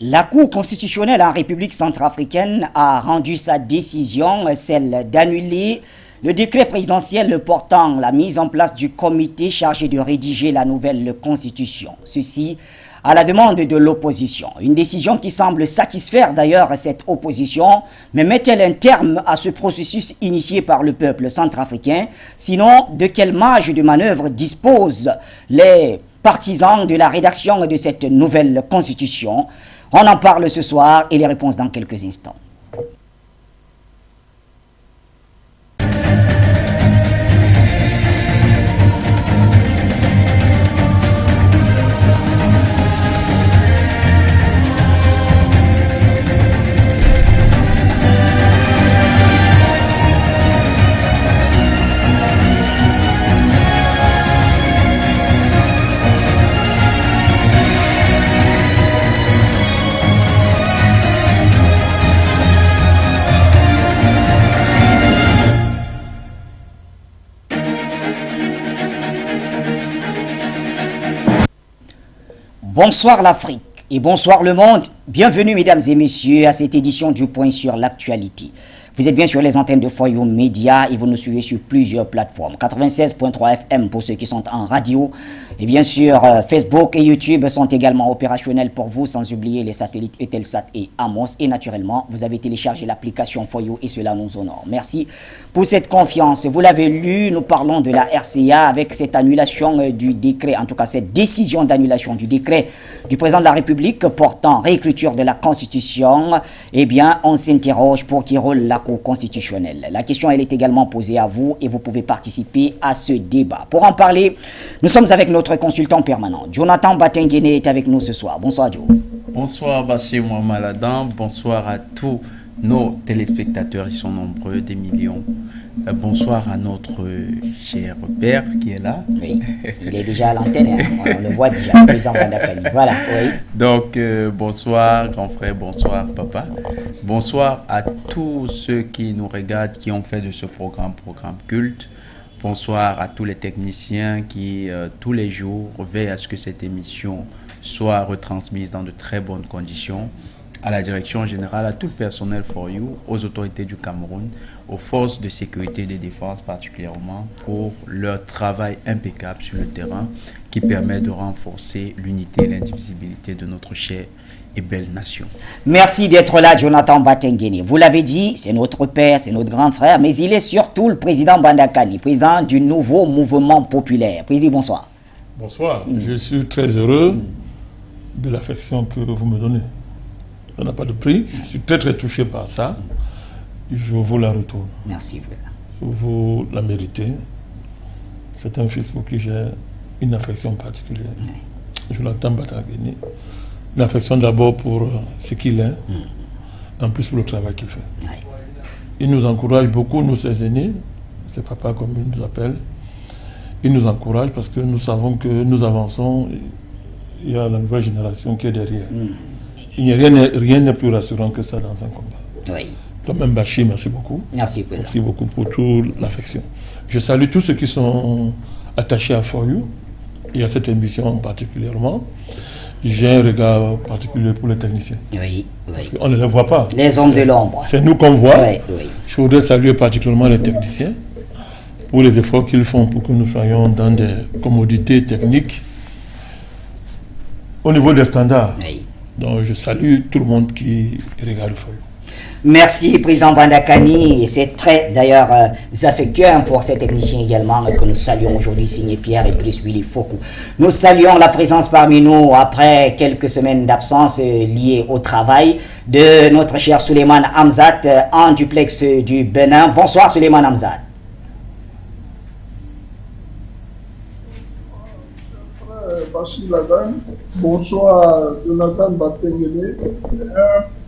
La Cour constitutionnelle en République centrafricaine a rendu sa décision, celle d'annuler le décret présidentiel portant la mise en place du comité chargé de rédiger la nouvelle constitution. Ceci à la demande de l'opposition. Une décision qui semble satisfaire d'ailleurs cette opposition, mais met-elle un terme à ce processus initié par le peuple centrafricain? Sinon, de quelle marge de manœuvre disposent les partisans de la rédaction de cette nouvelle constitution? On en parle ce soir et les réponses dans quelques instants. Bonsoir l'Afrique et bonsoir le monde. Bienvenue mesdames et messieurs à cette édition du Point sur l'actualité. Vous êtes bien sur les antennes de Foyou Média et vous nous suivez sur plusieurs plateformes. 96.3 FM pour ceux qui sont en radio. Et bien sûr, Facebook et YouTube sont également opérationnels pour vous, sans oublier les satellites Eutelsat et Amos. Et naturellement, vous avez téléchargé l'application Foyou et cela nous honore. Merci pour cette confiance. Vous l'avez lu, nous parlons de la RCA avec cette annulation du décret, en tout cas cette décision d'annulation du décret du président de la République portant réécriture de la Constitution. Eh bien, on s'interroge pour qui roule la Cour constitutionnelle. La question, elle est également posée à vous et vous pouvez participer à ce débat. Pour en parler, nous sommes avec notre consultant permanent. Jonathan Batengene est avec nous ce soir. Bonsoir, Joe. Bonsoir, Bachir Mohamed. Bonsoir à tous nos téléspectateurs. Ils sont nombreux, des millions. Bonsoir à notre cher père qui est là. Oui, il est déjà à l'antenne. Hein. On le voit déjà, le président Bandakani. Voilà, oui. Donc, bonsoir, grand frère. Bonsoir, papa. Bonsoir à tous ceux qui nous regardent, qui ont fait de ce programme culte. Bonsoir à tous les techniciens qui, tous les jours, veillent à ce que cette émission soit retransmise dans de très bonnes conditions. À la direction générale, à tout le personnel For You, aux autorités du Cameroun, aux forces de sécurité et de défense particulièrement pour leur travail impeccable sur le terrain qui permet de renforcer l'unité et l'indivisibilité de notre chère et belle nation. Merci d'être là, Jonathan Batengene. Vous l'avez dit, c'est notre père, c'est notre grand frère, mais il est surtout le président Bandakani, président du nouveau mouvement populaire. Président, bonsoir. Bonsoir, je suis très heureux de l'affection que vous me donnez. Ça n'a pas de prix, je suis très touché par ça. Je vous la retourne. Merci, frère. Vous la méritez. C'est un fils pour qui j'ai une affection particulière. Oui. Jonathan Batengene. Une affection d'abord pour ce qu'il est, en plus pour le travail qu'il fait. Oui. Il nous encourage beaucoup, nous ses aînés, c'est papa comme il nous appelle. Il nous encourage parce que nous savons que nous avançons, il y a la nouvelle génération qui est derrière. Il n'y a rien n'est plus rassurant que ça dans un combat. Oui. Toi-même, Bachir, merci beaucoup. Merci, merci beaucoup pour toute l'affection. Je salue tous ceux qui sont attachés à For You et à cette émission particulièrement. J'ai un regard particulier pour les techniciens. Oui, parce qu'on ne les voit pas. Les hommes de l'ombre. C'est nous qu'on voit. Oui, oui. Je voudrais saluer particulièrement les techniciens pour les efforts qu'ils font pour que nous soyons dans des commodités techniques au niveau des standards. Oui. Donc je salue tout le monde qui regarde For You. Merci, président Bandakani. C'est très, d'ailleurs, affectueux pour ces techniciens également que nous saluons aujourd'hui, signé Pierre et Brice Willy Fokou. Nous saluons la présence parmi nous, après quelques semaines d'absence liées au travail, de notre cher Suleiman Hamzat en duplex du Bénin. Bonsoir, Suleiman Hamzat. Bachir Ladan, bonsoir Jonathan Batengene,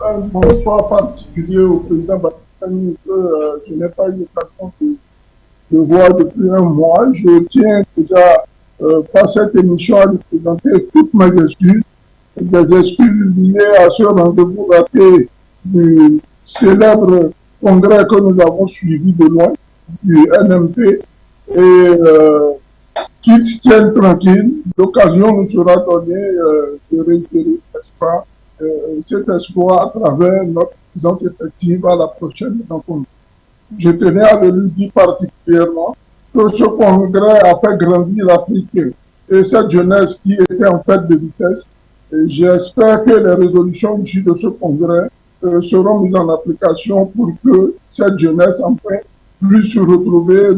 un bonsoir particulier au président Batengene que je n'ai pas eu l'occasion de voir depuis un mois. Je tiens déjà par cette émission à lui présenter toutes mes excuses, des excuses liées à ce rendez-vous raté du célèbre congrès que nous avons suivi de loin, du NMP, et qu'ils se tiennent tranquilles. L'occasion nous sera donnée de réitérer, n'est-ce pas, cet espoir à travers notre présence effective à la prochaine rencontre. Je tenais à le lui dire particulièrement que ce congrès a fait grandir l'Afrique et cette jeunesse qui était en perte de vitesse. J'espère que les résolutions issues de ce congrès seront mises en application pour que cette jeunesse enfin puisse se retrouver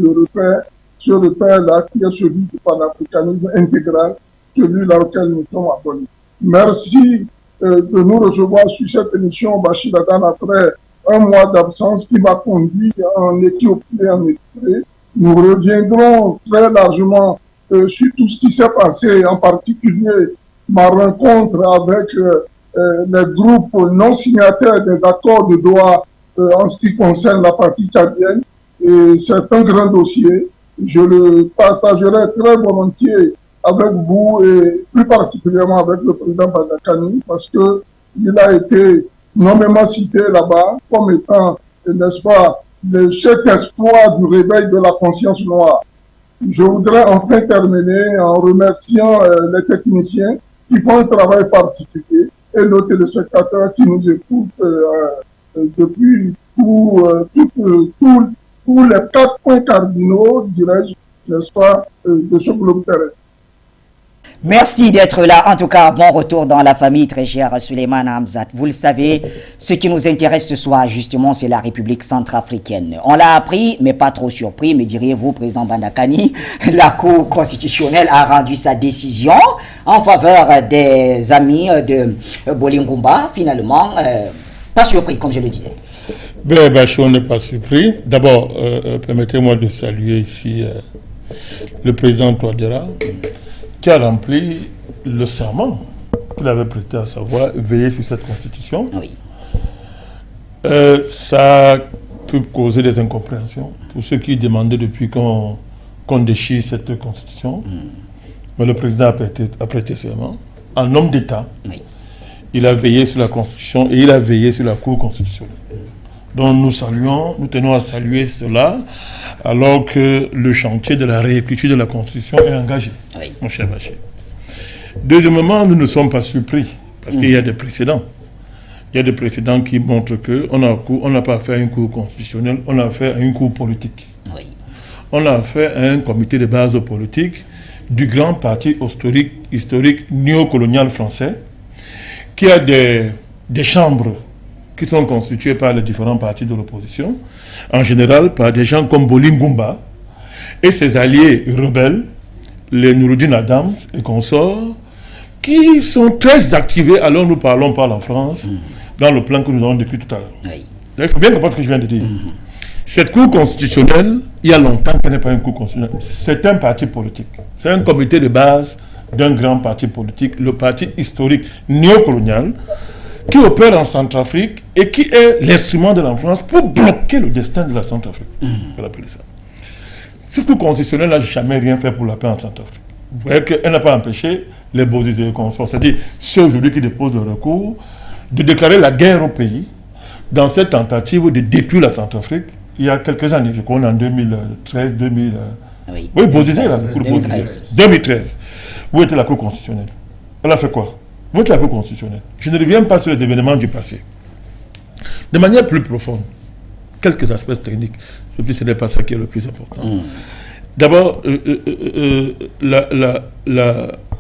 ce repère-là qui est celui du panafricanisme intégral, celui-là auquel nous sommes abonnés. Merci de nous recevoir sur cette émission Bachir Ladan après un mois d'absence qui m'a conduit en Éthiopie et en Érythrée. Nous reviendrons très largement sur tout ce qui s'est passé, en particulier ma rencontre avec les groupes non signataires des accords de Doha en ce qui concerne la partie tchadienne. Et c'est un grand dossier. Je le partagerai très volontiers avec vous et plus particulièrement avec le président Badakani parce que il a été nommément cité là-bas comme étant, n'est-ce pas, le chef espoir du réveil de la conscience noire. Je voudrais enfin terminer en remerciant les techniciens qui font un travail particulier et nos téléspectateurs qui nous écoutent depuis tous les 4 points cardinaux, dirais-je, n'est-ce pas, de ce globe terrestre. Merci d'être là. En tout cas, bon retour dans la famille, très cher Suleiman Hamzat. Vous le savez, ce qui nous intéresse ce soir, justement, c'est la République centrafricaine. On l'a appris, mais pas trop surpris, mais diriez-vous, président Bandakani, la Cour constitutionnelle a rendu sa décision en faveur des amis de Bolingumba, finalement. Pas surpris, comme je le disais. Ben, Bachir, on n'est pas surpris. D'abord, permettez-moi de saluer ici le président Touadéra, qui a rempli le serment qu'il avait prêté, à savoir veiller sur cette constitution. Oui. Ça peut causer des incompréhensions pour ceux qui demandaient depuis qu'on déchire cette constitution. Mais le président a prêté serment. En homme d'État, oui, il a veillé sur la constitution et il a veillé sur la Cour constitutionnelle. Donc nous tenons à saluer cela, alors que le chantier de la réécriture de la Constitution est engagé, oui, mon cher Bachir. Deuxièmement, nous ne sommes pas surpris, parce qu'il y a des précédents. Il y a des précédents qui montrent qu'on n'a pas affaire à une Cour constitutionnelle, on a affaire à une Cour politique. Oui. On a affaire à un comité de base politique du grand parti historique néocolonial français, qui a des chambres qui sont constitués par les différents partis de l'opposition, en général par des gens comme Bolingumba et ses alliés rebelles, les Nouroudine Adams et consorts, qui sont très activés, alors nous parlons par la France, dans le plan que nous avons décrit tout à l'heure. Oui. Il faut bien comprendre ce que je viens de dire. Cette Cour constitutionnelle, il y a longtemps qu'elle n'est pas une Cour constitutionnelle. C'est un parti politique. C'est un comité de base d'un grand parti politique, le parti historique néocolonial, qui opère en Centrafrique et qui est l'instrument de la France pour bloquer le destin de la Centrafrique. On peut l'appeler ça. Cette Cour constitutionnelle n'a jamais rien fait pour la paix en Centrafrique. Vous voyez qu'elle n'a pas empêché les Bozizé et consorts, c'est-à-dire ceux aujourd'hui qui déposent le recours, de déclarer la guerre au pays dans cette tentative de détruire la Centrafrique il y a quelques années. Je crois en 2013, 2000. Oui, Bozizé, la Cour 2013. Où était la Cour constitutionnelle? Elle a fait quoi? Où était la Cour constitutionnelle? Je ne reviens pas sur les événements du passé. De manière plus profonde, quelques aspects techniques, ce n'est pas ça qui est le plus important. D'abord,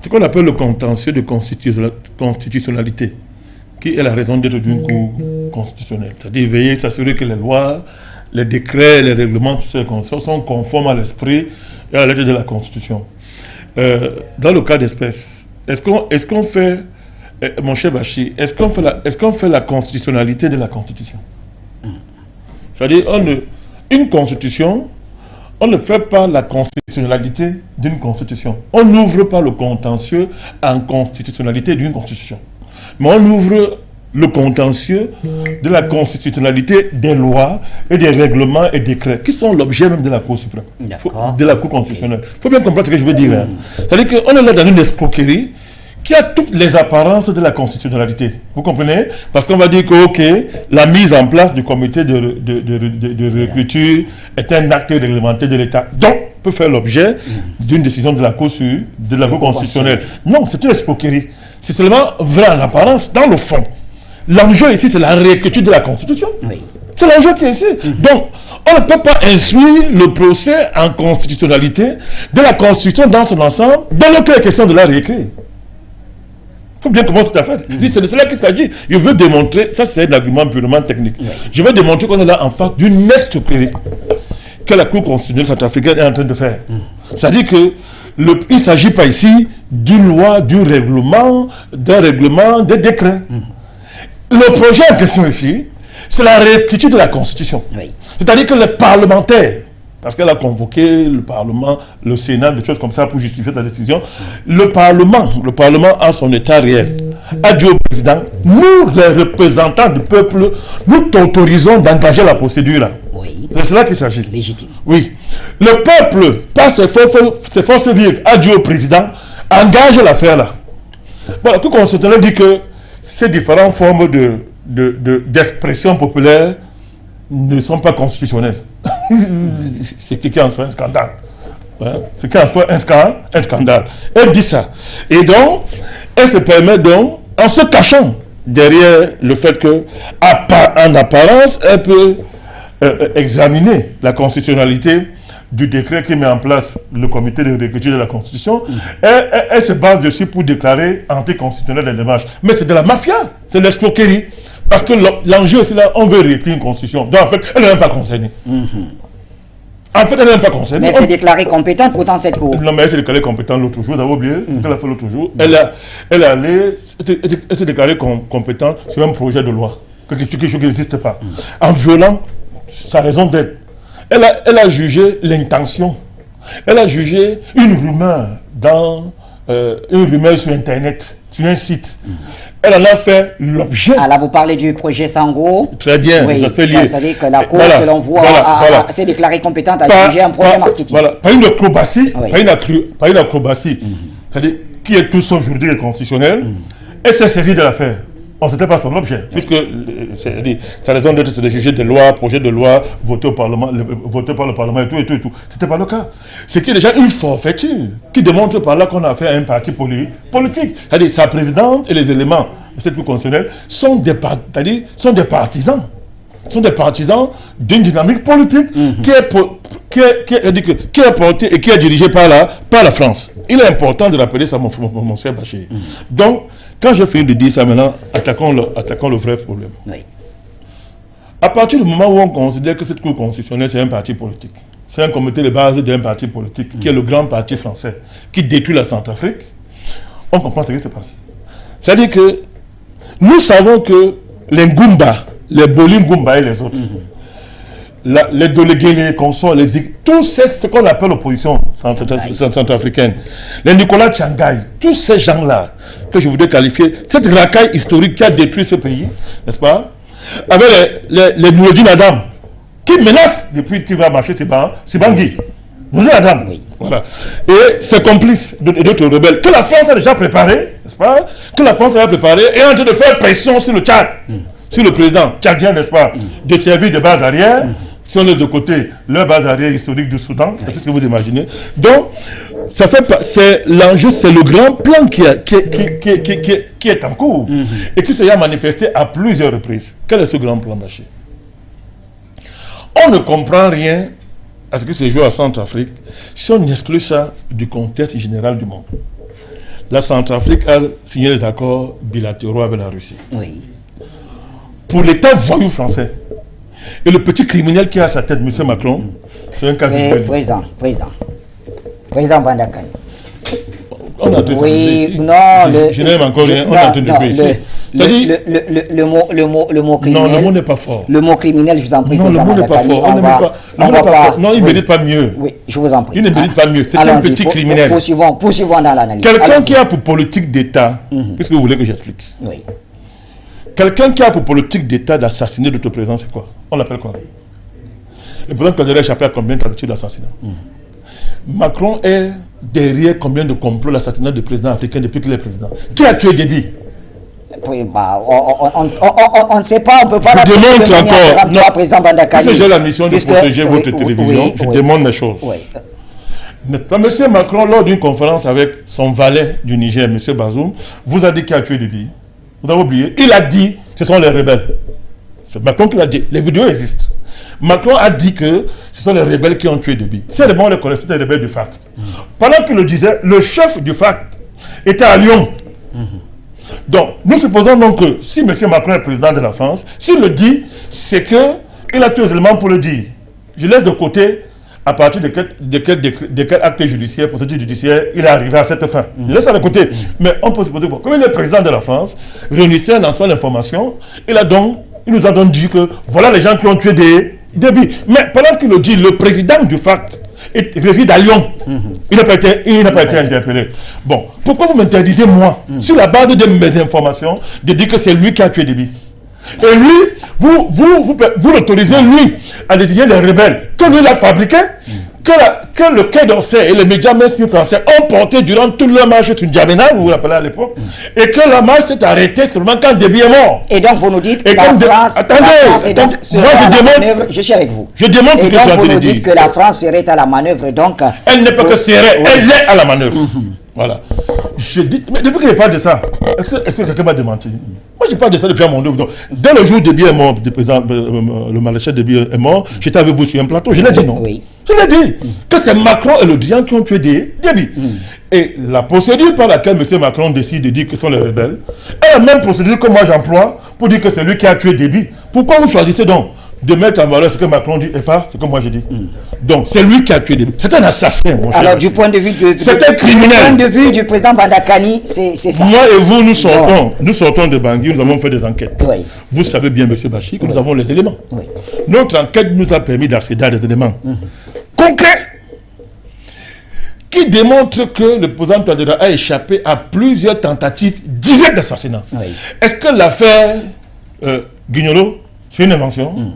ce qu'on appelle le contentieux de constitutionnalité, qui est la raison d'être d'une Cour constitutionnelle. C'est-à-dire veiller, s'assurer que les lois, les décrets, les règlements, tout ce qu'on sort, sont conformes à l'esprit et à la lettre de la Constitution. Dans le cas d'espèce, est-ce qu'on fait, mon cher Bachir, est-ce qu'on fait la constitutionnalité de la Constitution? C'est-à-dire, une Constitution, on ne fait pas la constitutionnalité d'une Constitution. On n'ouvre pas le contentieux en constitutionnalité d'une Constitution. Mais on ouvre le contentieux de la constitutionnalité des lois et des règlements et décrets, qui sont l'objet même de la Cour suprême, de la Cour constitutionnelle. Il faut bien comprendre ce que je veux dire. C'est-à-dire qu'on est là dans une escroquerie qui a toutes les apparences de la constitutionnalité. Vous comprenez? Parce qu'on va dire que, ok, la mise en place du comité de réécriture est un acte réglementaire de l'État. Donc, peut faire l'objet d'une décision de la Cour constitutionnelle. Non, c'est une escroquerie. c'est seulement vrai en apparence. Dans le fond, l'enjeu ici, c'est la réécriture de la Constitution. Oui. C'est l'enjeu qui est ici. Donc, on ne peut pas instruire le procès en constitutionnalité de la Constitution dans son ensemble, dès lors qu'il est question de la réécrire. Il faut bien commencer cette affaire. C'est de cela qu'il s'agit. Je veux démontrer, ça c'est un argument purement technique. Je veux démontrer qu'on est là en face d'une escroquerie que la Cour constitutionnelle centrafricaine est en train de faire. C'est-à-dire que il ne s'agit pas ici d'une loi, d'un règlement, des décrets. Le projet en question ici, c'est la réécriture de la Constitution. Oui. C'est-à-dire que les parlementaires, parce qu'elle a convoqué le Parlement, le Sénat, des choses comme ça pour justifier la décision, le Parlement a son état réel. A dit au président, nous les représentants du peuple, nous t'autorisons d'engager la procédure là. Oui. C'est cela qu'il s'agit. Légitime. Oui. Le peuple, par ses forces vives, a dit au président, engage l'affaire là. Bon, la Cour constitutionnelle dit que ces différentes formes d'expression populaire ne sont pas constitutionnelles. C'est qui en soit un scandale. Hein? C'est qui en soit un scandale. Elle dit ça. Et donc, elle se permet donc, en se cachant derrière le fait que, en apparence, elle peut examiner la constitutionnalité du décret qui met en place le comité de réécriture de la Constitution, elle se base dessus pour déclarer anticonstitutionnelle les démarches. Mais c'est de la mafia, c'est de l'escroquerie. Parce que l'enjeu, c'est là, on veut réécrire une constitution. Donc, en fait, elle n'est même pas concernée. En fait, elle n'est même pas concernée. Mais elle s'est déclarée compétente pourtant cette cour. Non, mais elle s'est déclarée compétente l'autre jour. Vous avez oublié ce qu'elle a fait l'autre jour. Elle s'est déclarée compétente sur un projet de loi. Quelque chose qui n'existe pas. En violant sa raison d'être. Elle a jugé l'intention. Elle a jugé une rumeur sur Internet, sur un site. Elle en a fait l'objet. Ah, là, vous parlez du projet Sango. Très bien, oui, ça se fait lier. Ça veut dire que la Cour, selon vous, s'est déclarée compétente à juger un projet marketing. Voilà, pas une acrobatie, pas une acrobatie, c'est-à-dire qui est tout sauf juridique et constitutionnel. Elle s'est saisie de l'affaire. On n'était pas son objet, puisque sa raison d'être, c'est de juger des lois, projets de loi, votés par le Parlement et tout. Ce n'était pas le cas. C'est qu'il y a déjà une forfaiture qui démontre par là qu'on a affaire à un parti politique. C'est-à-dire sa présidente et les éléments de cette Cour constitutionnelle sont des partisans. Sont des partisans d'une dynamique politique qui est portée et qui est dirigée par la France. Il est important de rappeler ça, mon cher Bachir. Donc, quand je finis de dire ça maintenant, attaquons le vrai problème. Oui. À partir du moment où on considère que cette Cour constitutionnelle, c'est un parti politique, c'est un comité de base d'un parti politique, qui est le grand parti français, qui détruit la Centrafrique, on comprend ce qui se passe. C'est-à-dire que nous savons que les Ngumba, les Boli Ngumba et les autres, les délégués, les consorts, tous ce qu'on appelle l'opposition centrafricaine, les Nicolas Tchangaï, tous ces gens-là que je voudrais qualifier, cette racaille historique qui a détruit ce pays, n'est-ce pas, avec les Noureddin Adam, qui menacent depuis qu'il va marcher c'est Bangui. Noureddin Adam, voilà. Et ses complices d'autres rebelles, que la France a déjà préparé, n'est-ce pas, que la France a préparé et en train de faire pression sur le Tchad, sur le président tchadien, n'est-ce pas, de servir de base arrière. Si on laisse de côté leur base arrière historique du Soudan, c'est tout ce que vous imaginez. Donc, l'enjeu, c'est le grand plan qui est en cours et qui s'est manifesté à plusieurs reprises. Quel est ce grand plan, Bachir? On ne comprend rien à ce qui se joue à Centrafrique si on exclut ça du contexte général du monde. La Centrafrique a signé des accords bilatéraux avec la Russie. Oui. Pour l'État voyou français. Et le petit criminel qui a à sa tête, M. Macron, c'est un cas de Président Bandakan. On a oui, non, je n'aime encore rien, on a entendu ici. Le mot criminel. Non, le mot n'est pas fort. Le mot criminel, je vous en prie. Non, le mot n'est pas fort. Non, il ne mérite pas mieux. Oui, je vous en prie. Il ne mérite pas mieux. C'est un petit criminel. Poursuivons dans l'analyse. Quelqu'un qui a pour politique d'État, qu'est-ce que vous voulez que j'explique? Oui. Quelqu'un qui a pour politique d'État d'assassiner d'autres présidents, c'est quoi? On l'appelle quoi? Le président Kadhafi a échappé à combien de tentatives d'assassinat? Macron est derrière combien de complots d'assassinat de présidents africains depuis qu'il est président? Qui a tué Déby? Oui, bah, on ne sait pas, on ne peut pas... Je démontre encore, président Bandakani. Si j'ai la mission de protéger votre télévision, je démontre les choses. M. Macron, lors d'une conférence avec son valet du Niger, M. Bazoum, vous a dit qui a tué Déby. Vous avez oublié. Il a dit ce sont les rebelles. C'est Macron qui l'a dit. Les vidéos existent. Macron a dit que ce sont les rebelles qui ont tué Déby. C'est le bon, les connaissent, c'était les rebelles du FACT. Pendant qu'il le disait, le chef du FACT était à Lyon. Donc, nous supposons donc que si M. Macron est président de la France, s'il le dit, c'est qu'il a tous les éléments pour le dire. Je laisse de côté à partir de quel acte judiciaire, procédure judiciaire, il est arrivé à cette fin. Je laisse ça de côté. Mais on peut se poser, comme il est président de la France, réunissait un ensemble d'informations, il nous a donc dit que voilà les gens qui ont tué Déby. Mais pendant qu'il le dit, le président du FACT réside à Lyon. Il n'a pas été interpellé. Bon, pourquoi vous m'interdisez, moi, sur la base de mes informations, de dire que c'est lui qui a tué Déby? Et lui, vous l'autorisez, lui, à désigner les rebelles que lui l'a fabriqué, que le Quai d'Orsay et les médias mainstream français ont porté durant toute leur marche sur N'Djamena, vous vous rappelez à l'époque, et que la marche s'est arrêtée seulement quand Déby est mort. Et donc vous nous dites que la France je suis avec vous. Je démontre et que donc vous nous dites que la France serait à la manœuvre, donc... Elle n'est pas que serait, elle est à la manœuvre. Voilà. Je dis, mais depuis que je parle de ça, est-ce que quelqu'un m'a démenti? Moi, je parle de ça depuis un moment. Dès le jour où Déby est mort, le maréchal Déby est mort, j'étais avec vous sur un plateau. Je l'ai dit, non? Oui. Je l'ai dit. Que c'est Macron et le Drian qui ont tué Déby. Et la procédure par laquelle M. Macron décide de dire que ce sont les rebelles est la même procédure que moi j'emploie pour dire que c'est lui qui a tué Déby. Pourquoi vous choisissez donc de mettre en valeur ce que Macron dit et pas ce que moi j'ai dit? Donc c'est lui qui a tué Déby. C'est un assassin, mon cher. Alors du point de vue c'est un criminel. Du point de vue du président Bandakani, c'est ça. Moi et vous, nous sortons de Bangui, nous avons fait des enquêtes. Oui. Vous savez bien, M. Bachir, que nous avons les éléments. Oui. Notre enquête nous a permis d'accéder à des éléments concrets qui démontrent que le président Touadéra a échappé à plusieurs tentatives directes d'assassinat. Oui. Est-ce que l'affaire Guignolo, c'est une invention?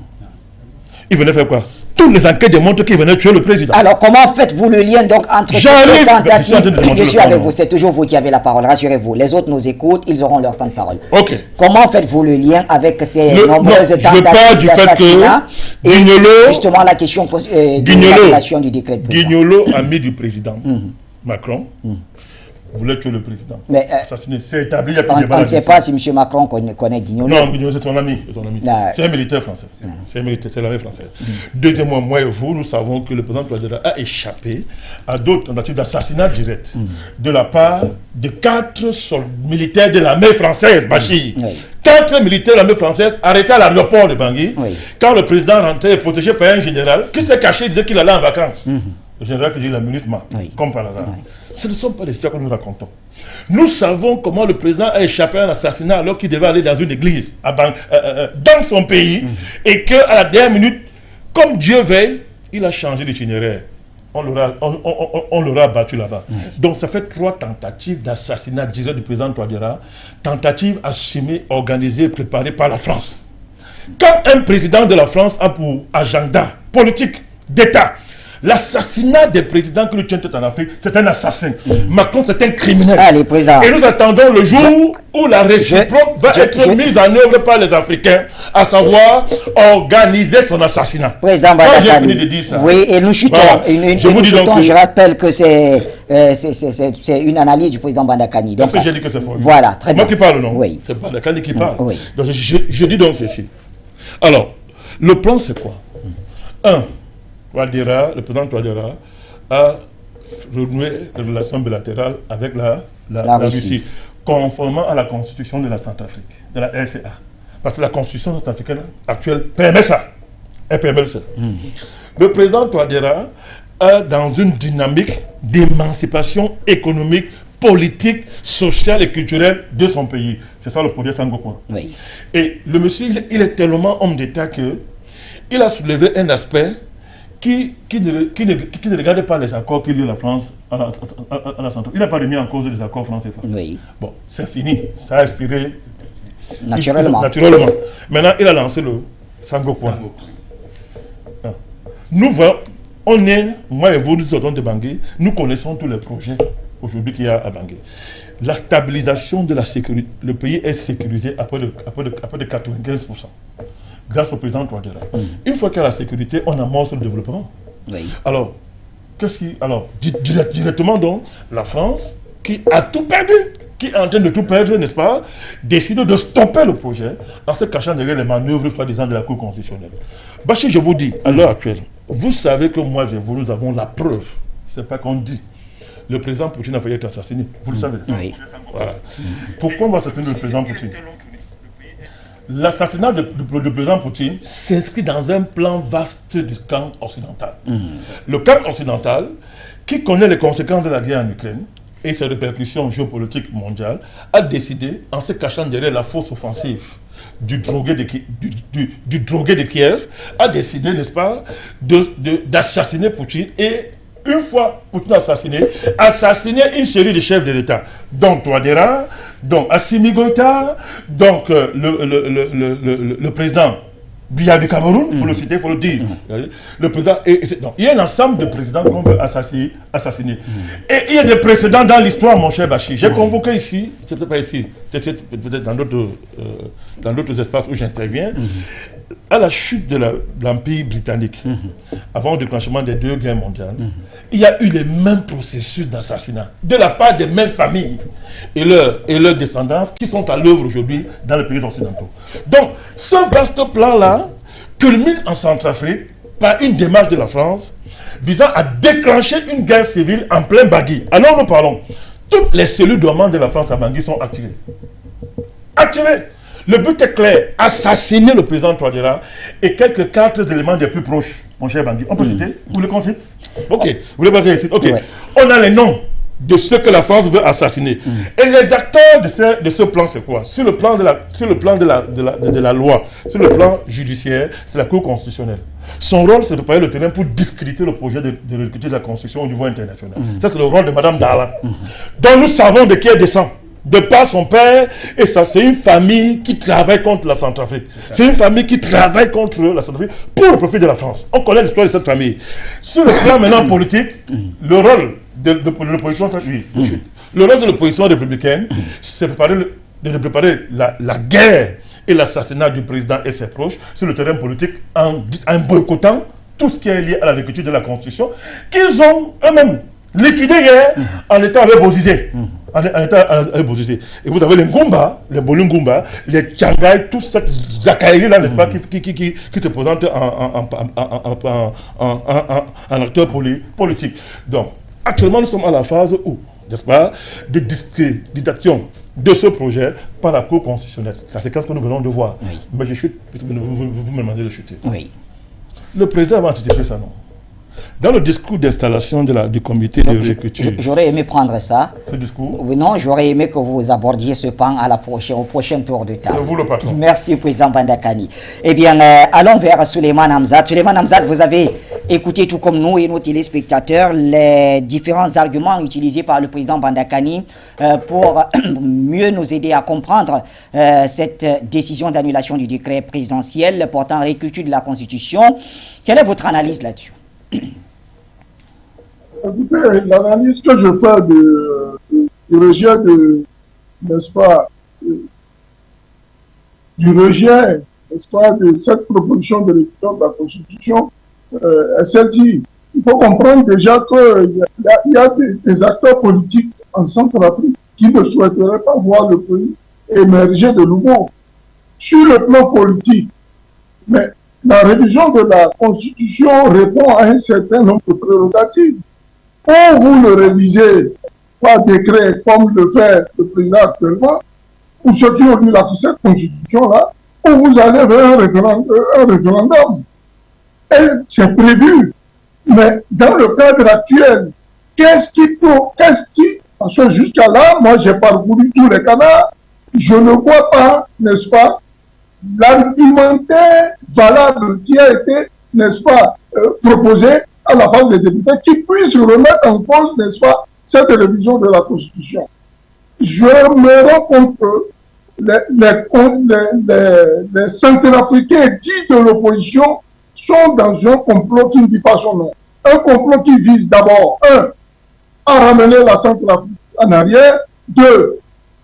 Il venait faire quoi? Toutes les enquêtes démontrent qu'il venait tuer le président. Alors, comment faites-vous le lien donc entre ces tentatives? Je suis avec vous, c'est toujours vous qui avez la parole, rassurez-vous. Les autres nous écoutent, ils auront leur temps de parole. Ok. Comment faites-vous le lien avec ces nombreuses tentatives d'assassinat et justement la question de l'annulation du décret de président? Guignolo, ami du président Macron, voulait tuer le président. Mais c'est établi. On ne sait pas si M. Macron connaît Guignolo. Non, Guignolo, c'est son ami. C'est un militaire français. C'est un militaire, c'est l'armée française. Deuxièmement, moi et vous, nous savons que le président Touadéra a échappé à d'autres tentatives d'assassinat direct de la part de 4 militaires de l'armée française, Bachir. 4 militaires de l'armée française arrêtés à l'aéroport de Bangui quand le président rentrait protégé par un général qui s'est caché, disait qu'il allait en vacances. Le général qui dit la ministre, comme par hasard. Ce ne sont pas des histoires que nous racontons. Nous savons comment le président a échappé à un assassinat alors qu'il devait aller dans une église dans son pays et qu'à la dernière minute, comme Dieu veille, il a changé d'itinéraire. On l'aura battu là-bas. Donc ça fait 3 tentatives d'assassinat direct du président Touadéra, tentatives assumées, organisées, préparées par la France. Quand un président de la France a pour agenda politique d'État l'assassinat des présidents que nous tiennent en Afrique, c'est un assassin. Macron, c'est un criminel. Allez, président. Et nous attendons le jour où la réciproque va être mise en œuvre par les Africains, à savoir organiser son assassinat. Président Bandakani. Quand j'ai fini de dire ça. Oui, et nous chutons. Voilà. Je rappelle que c'est une analyse du président Bandakani. Donc, j'ai dit que c'est faux. Voilà, très bien. Moi qui parle, non? Oui. C'est Bandakani qui parle. Oui. Donc je dis donc ceci. Alors, le plan, c'est quoi? 1. Le président Touadéra a renoué des relations bilatérales avec la Russie, conformément à la constitution de la Centrafrique, de la RCA. Parce que la constitution centrafricaine actuelle permet ça. Elle permet ça. Le président Touadéra est dans une dynamique d'émancipation économique, politique, sociale et culturelle de son pays. C'est ça le projet Sangokwa. Oui. Et le monsieur, il est tellement homme d'État qu'il a soulevé un aspect qui ne regarde pas les accords qu'il y a la France à la centrale. Il n'a pas remis en cause les accords français. Oui. Bon, c'est fini. Ça a expiré naturellement. Maintenant, il a lancé le Sangokwa. Nous voyons, moi et vous, nous sortons de Bangui, nous connaissons tous les projets aujourd'hui qu'il y a à Bangui. La stabilisation de la sécurité, le pays est sécurisé à peu de 95%. Grâce au président Touadéra. Une fois qu'il y a la sécurité, on amorce le développement. Oui. Alors, Alors, directement donc, la France, qui a tout perdu, qui est en train de tout perdre, n'est-ce pas, décide de stopper le projet en se cachant derrière les manœuvres soi-disant de la Cour constitutionnelle. Bachir, je vous dis, à l'heure actuelle, vous savez que moi et vous, nous avons la preuve. C'est pas qu'on dit. Le président Poutine a failli être assassiné. Vous le savez. Oui. Voilà. Pourquoi on va assassiner le président Poutine? L'assassinat du président Poutine s'inscrit dans un plan vaste du camp occidental. Le camp occidental, qui connaît les conséquences de la guerre en Ukraine et ses répercussions géopolitiques mondiales, a décidé, en se cachant derrière la fausse offensive du drogué de Kiev, a décidé, n'est-ce pas, d'assassiner Poutine et, une fois Poutine assassiné une série de chefs de l'État, dont Touadéra, dont Assimi Goïta, donc le président Biya du Cameroun, il faut le citer, il faut le dire. Le président, donc, il y a un ensemble de présidents qu'on veut assassiner. Et il y a des précédents dans l'histoire, mon cher Bachir. J'ai convoqué ici, c'est peut-être pas ici, c'est peut-être dans d'autres espaces où j'interviens, à la chute de l'Empire britannique, avant le déclenchement des 2 guerres mondiales, il y a eu les mêmes processus d'assassinat de la part des mêmes familles et leurs descendants qui sont à l'œuvre aujourd'hui dans les pays occidentaux. Donc, ce vaste plan-là culmine en Centrafrique par une démarche de la France visant à déclencher une guerre civile en plein Bangui. Alors nous parlons, toutes les cellules dormantes de la France à Bangui sont activées. Activées. Le but est clair, assassiner le président Touadéra et quelques 4 éléments des plus proches, mon cher Bangui. On peut citer? Vous voulez qu'on cite? Ok. Vous voulez pas que je cite? Ok. Ouais. On a les noms de ceux que la France veut assassiner. Et les acteurs de ce plan, c'est quoi? Sur le plan de la loi, sur le plan judiciaire, c'est la Cour constitutionnelle. Son rôle, c'est de préparer le terrain pour discréditer le projet de recruter de la Constitution au niveau international. Ça, c'est le rôle de Mme Dala. Donc nous savons de qui elle descend. De par son père, et ça, c'est une famille qui travaille contre la Centrafrique. C'est une famille qui travaille contre la Centrafrique pour le profit de la France. On connaît l'histoire de cette famille. Sur le plan maintenant politique, le rôle de l'opposition, le rôle de l'opposition républicaine, c'est de préparer la guerre et l'assassinat du président et ses proches sur le terrain politique en boycottant tout ce qui est lié à la réécriture de la Constitution, qu'ils ont eux-mêmes liquidé hier en étant avec Bozizé. Et vous avez les Ngumba, les Bolungumba, les Tchangaï, toute cette Zakaïri-là, n'est-ce pas, qui se présente en acteur politique. Donc, actuellement, nous sommes à la phase où, n'est-ce pas, de discréditation de ce projet par la Cour constitutionnelle. C'est la séquence que nous venons de voir. Oui. Mais je chute, parce que vous me demandez de chuter. Oui. Le président va anticiper ça, non? Dans le discours d'installation du comité de réécriture... J'aurais aimé prendre ça. Ce discours? Oui, non, j'aurais aimé que vous abordiez ce pan au prochain tour de table. C'est vous le patron. Merci, président Bandakani. Eh bien, allons vers Souleymane Hamzat. Souleymane Hamzat, vous avez écouté tout comme nous et nos téléspectateurs les différents arguments utilisés par le président Bandakani pour mieux nous aider à comprendre cette décision d'annulation du décret présidentiel portant réécriture de la Constitution. Quelle est votre analyse là-dessus? Écoutez, l'analyse que je fais du rejet n'est-ce pas, du rejet, n'est-ce pas, de cette proposition de révision de la Constitution, est celle-ci. Il faut comprendre déjà qu'il y a des acteurs politiques en Centrafrique qui ne souhaiteraient pas voir le pays émerger de nouveau sur le plan politique. Mais la révision de la Constitution répond à un certain nombre de prérogatives. Ou vous le révisez par décret, comme le fait le président actuellement, ou ceux qui ont lu cette Constitution-là, ou vous allez vers un référendum. Et c'est prévu. Mais dans le cadre actuel, parce que jusqu'à là, moi j'ai parcouru tous les canards, je ne vois pas, n'est-ce pas, l'argumentaire valable qui a été, n'est-ce pas, proposé à la phase des députés qui puisse remettre en cause, n'est-ce pas, cette révision de la Constitution. Je me rends compte que les Centrafricains dits de l'opposition sont dans un complot qui ne dit pas son nom. Un complot qui vise d'abord, à ramener la Centrafrique en arrière, 2,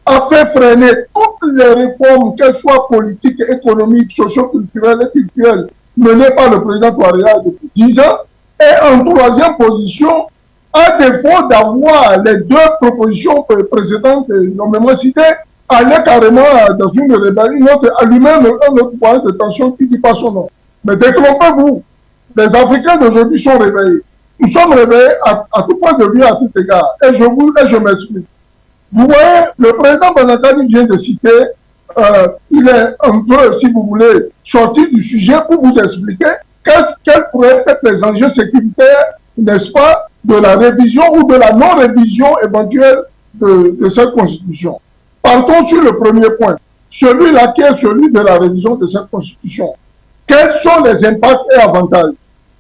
à faire freiner toutes les réformes, qu'elles soient politiques, économiques, socio-culturelles et culturelles, menées par le président Touadéra depuis 10 ans, Et en troisième position, à défaut d'avoir les deux propositions précédentes nommément citées, aller carrément dans une rébellion, allumer un autre foyer de tension qui ne dit pas son nom. Mais détrompez-vous, les Africains d'aujourd'hui sont réveillés. Nous sommes réveillés à tout point de vue, à tout égard. Et je m'explique. Vous voyez, le président Banakani vient de citer, il est un peu, si vous voulez, sorti du sujet pour vous expliquer quels pourraient être les enjeux sécuritaires, n'est-ce pas, de la révision ou de la non-révision éventuelle de cette constitution. Partons sur le premier point, celui-là qui est celui de la révision de cette constitution. Quels sont les impacts et avantages?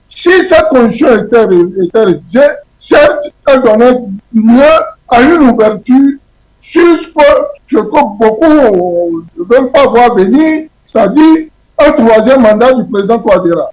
Si cette constitution était révisée, certes, elle donnait lieu à une ouverture sur ce que beaucoup ne veulent pas voir venir, c'est-à-dire un troisième mandat du président Touadéra.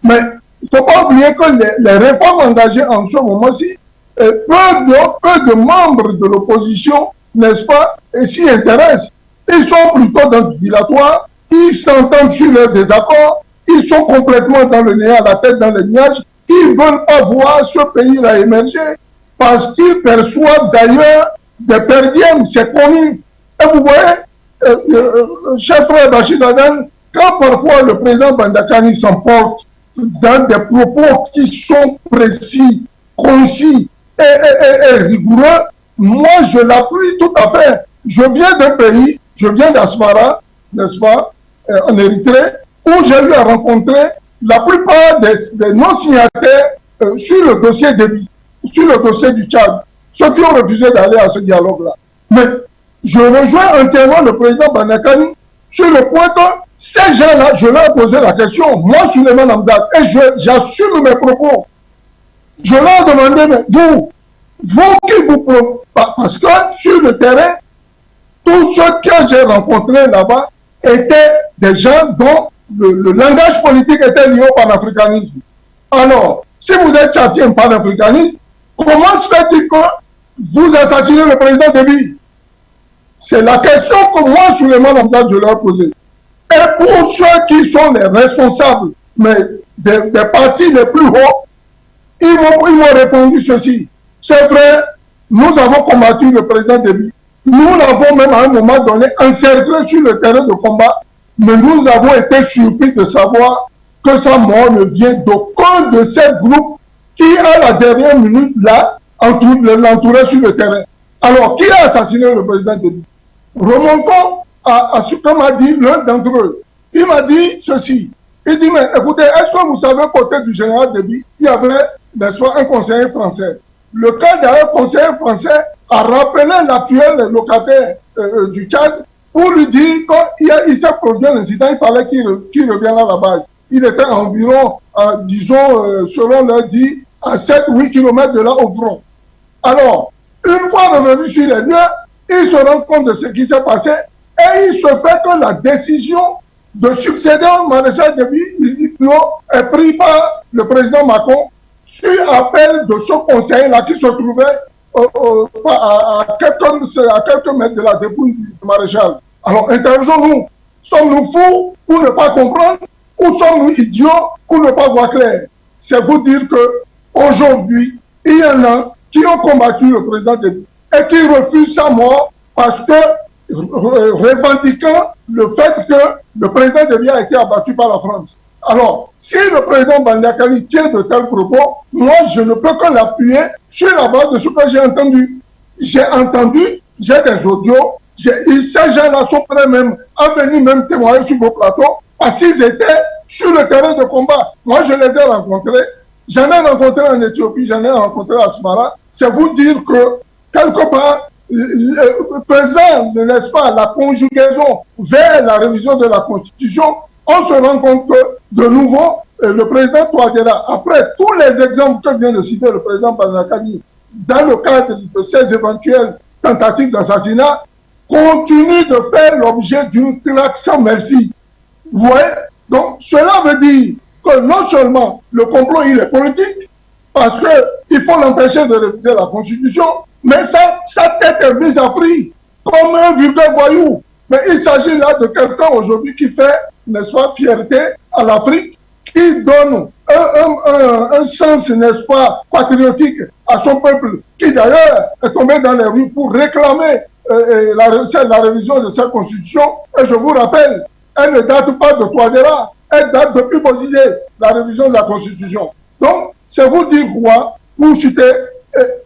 Mais il ne faut pas oublier que les réformes engagées en ce moment-ci, peu de membres de l'opposition, n'est-ce pas, s'y intéressent. Ils sont plutôt dans le dilatoire, ils s'entendent sur leurs désaccords, ils sont complètement dans le néant, la tête dans les nuages, ils ne veulent pas voir ce pays-là émerger parce qu'ils perçoivent d'ailleurs des perdièmes, c'est connu. Et vous voyez, cher frère Bachir Laden, quand parfois le président Bandakani s'emporte dans des propos qui sont précis, concis et rigoureux, moi je l'appuie tout à fait. Je viens d'un pays, je viens d'Asmara, n'est-ce pas, en Érythrée, où j'ai eu à rencontrer la plupart des non-signataires sur le dossier sur le dossier du Tchad, ceux qui ont refusé d'aller à ce dialogue-là. Mais je rejoins entièrement le président Banakani sur le point que ces gens-là, je leur ai posé la question, moi, Souleymane Amdad, et j'assume mes propos. Je leur ai demandé, mais vous qui vous... Parce que sur le terrain, tous ceux que j'ai rencontrés là-bas étaient des gens dont le langage politique était lié au panafricanisme. Alors, si vous êtes tchadien panafricaniste, comment se fait-il que vous assassinez le président Déby? C'est la question que moi, Souleymane Amdad, je leur ai posée. Et pour ceux qui sont les responsables, mais des partis les plus hauts, ils m'ont répondu ceci. C'est vrai, nous avons combattu le président Déby. Nous l'avons même à un moment donné encerclé sur le terrain de combat, mais nous avons été surpris de savoir que sa mort ne vient d'aucun de ces groupes qui, à la dernière minute, là, l'entouraient sur le terrain. Alors, qui a assassiné le président Déby? Remontons à ce que m'a dit l'un d'entre eux. Il m'a dit ceci. Il dit, mais écoutez, est-ce que vous savez, côté du général Déby, il y avait, n'est-ce pas, un conseiller français. Le cas d'un conseiller français a rappelé l'actuel locataire du Tchad pour lui dire qu'il s'est produit un incident, il fallait qu'il revienne à la base. Il était environ, disons, selon leur dit, à 7-8 km de là au front. Alors, une fois revenu sur les lieux, il se rend compte de ce qui s'est passé et il se fait que la décision de succéder au maréchal Déby est prise par le président Macron sur appel de ce conseiller-là qui se trouvait à quelques mètres de la dépouille du maréchal. Alors, interrogeons-nous, sommes-nous fous pour ne pas comprendre ou sommes-nous idiots pour ne pas voir clair? C'est vous dire que aujourd'hui, il y en a qui ont combattu le président Déby et qui refusent sa mort parce que, revendiquant le fait que le président Déby a été abattu par la France. Alors, si le président Bandakani tient de tels propos, moi, je ne peux que l'appuyer sur la base de ce que j'ai entendu. J'ai entendu, j'ai des audios, ces gens-là sont prêts même à venir même témoigner sur vos plateaux parce qu'ils étaient sur le terrain de combat. Moi, je les ai rencontrés. J'en ai rencontré en Éthiopie, j'en ai rencontré à Asmara. C'est vous dire que, quelque part, faisant, n'est-ce pas, la conjugaison vers la révision de la Constitution, on se rend compte que, de nouveau, le président Touadéra, après tous les exemples que vient de citer le président Banakani, dans le cadre de ces éventuelles tentatives d'assassinat, continue de faire l'objet d'une traque sans merci. Vous voyez? Donc, cela veut dire que non seulement le complot, il est politique, parce qu'il faut l'empêcher de réviser la Constitution, mais sa tête est mise à prix, comme un vulgaire voyou. Mais il s'agit là de quelqu'un aujourd'hui qui fait, n'est-ce pas, fierté à l'Afrique, qui donne un sens, n'est-ce pas, patriotique à son peuple, qui d'ailleurs est tombé dans les rues pour réclamer la révision de sa constitution. Et je vous rappelle, elle ne date pas de Touadéra, elle date depuis Bozizé, la révision de la constitution. Donc, c'est vous dire quoi, vous chutez,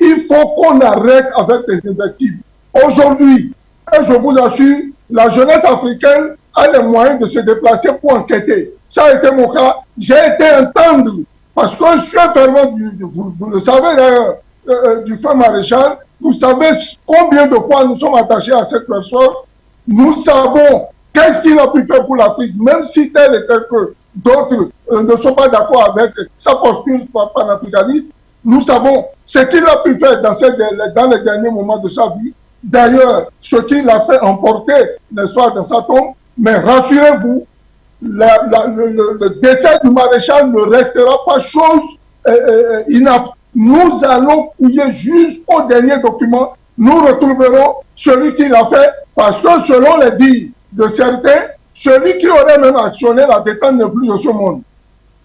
il faut qu'on arrête avec les invectives. Aujourd'hui, et je vous assure, la jeunesse africaine a les moyens de se déplacer pour enquêter. Ça a été mon cas. J'ai été entendre, parce que je suis un fervent, vous le savez d'ailleurs, du feu maréchal. Vous savez combien de fois nous sommes attachés à cette personne. Nous savons qu'est-ce qu'il a pu faire pour l'Afrique, même si tel et tel que d'autres ne sont pas d'accord avec sa posture panafricaniste. Nous savons ce qu'il a pu faire dans les derniers moments de sa vie. D'ailleurs, ce qu'il a fait emporter, n'est-ce pas, dans sa tombe. Mais rassurez-vous, le décès du maréchal ne restera pas chose inapte. Nous allons fouiller jusqu'au dernier document. Nous retrouverons celui qui l'a fait, parce que selon les dires de certains, celui qui aurait même actionné la détente n'est plus de ce monde.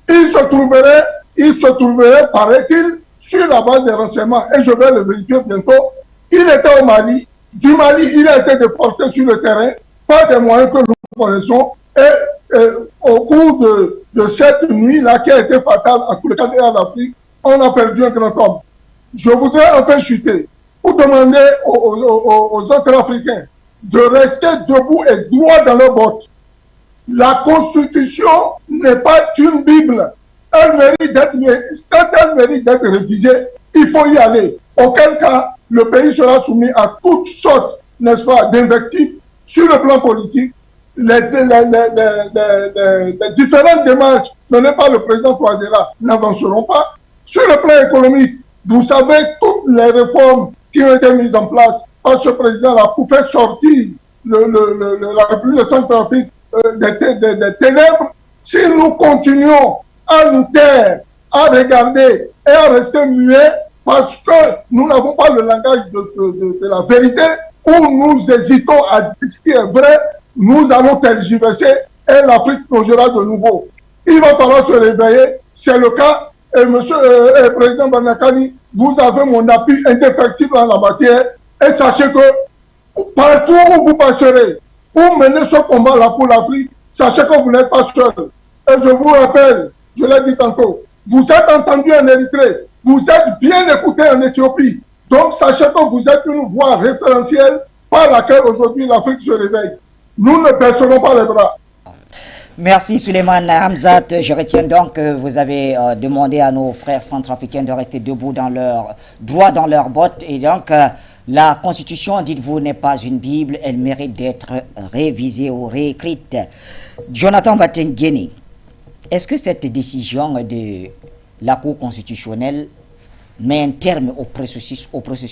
Il se trouverait, paraît-il, sur la base des renseignements, et je vais le vérifier bientôt. Il était au Mali. Du Mali, il a été déporté sur le terrain par des moyens que nous connaissons. Et au cours de cette nuit-là, qui a été fatale à tous les cas de l'Afrique, on a perdu un grand homme. Je voudrais enfin chuter pour demander aux autres Africains de rester debout et droit dans leurs bottes. La Constitution n'est pas une Bible. Elle mérite d'être révisée. Il faut y aller. Auquel cas, le pays sera soumis à toutes sortes, n'est-ce pas, d'invectives sur le plan politique. Les différentes démarches menées par le président Touadéra n'avanceront pas. Sur le plan économique, vous savez toutes les réformes qui ont été mises en place par ce président-là pour faire sortir la République de Centrafrique des ténèbres. Si nous continuons à nous taire, à regarder et à rester muets, parce que nous n'avons pas le langage de la vérité, ou nous hésitons à dire ce qui est vrai, nous allons tergiverser et l'Afrique plongera de nouveau. Il va falloir se réveiller, c'est le cas. Et monsieur président Banakani, vous avez mon appui indéfectible en la matière. Et sachez que partout où vous passerez, pour mener ce combat-là pour l'Afrique, sachez que vous n'êtes pas seul. Et je vous rappelle, je l'ai dit tantôt, vous êtes entendu en Érythrée, vous êtes bien écouté en Éthiopie. Donc sachez que vous êtes une voie référentielle par laquelle aujourd'hui l'Afrique se réveille. Nous ne baisserons pas les bras. Merci Suleiman Hamzat. Je retiens donc que vous avez demandé à nos frères centrafricains de rester debout droit dans leurs bottes. Et donc, la Constitution, dites-vous, n'est pas une Bible. Elle mérite d'être révisée ou réécrite. Jonathan Batengeni, est-ce que cette décision de la Cour constitutionnelle met un terme au processus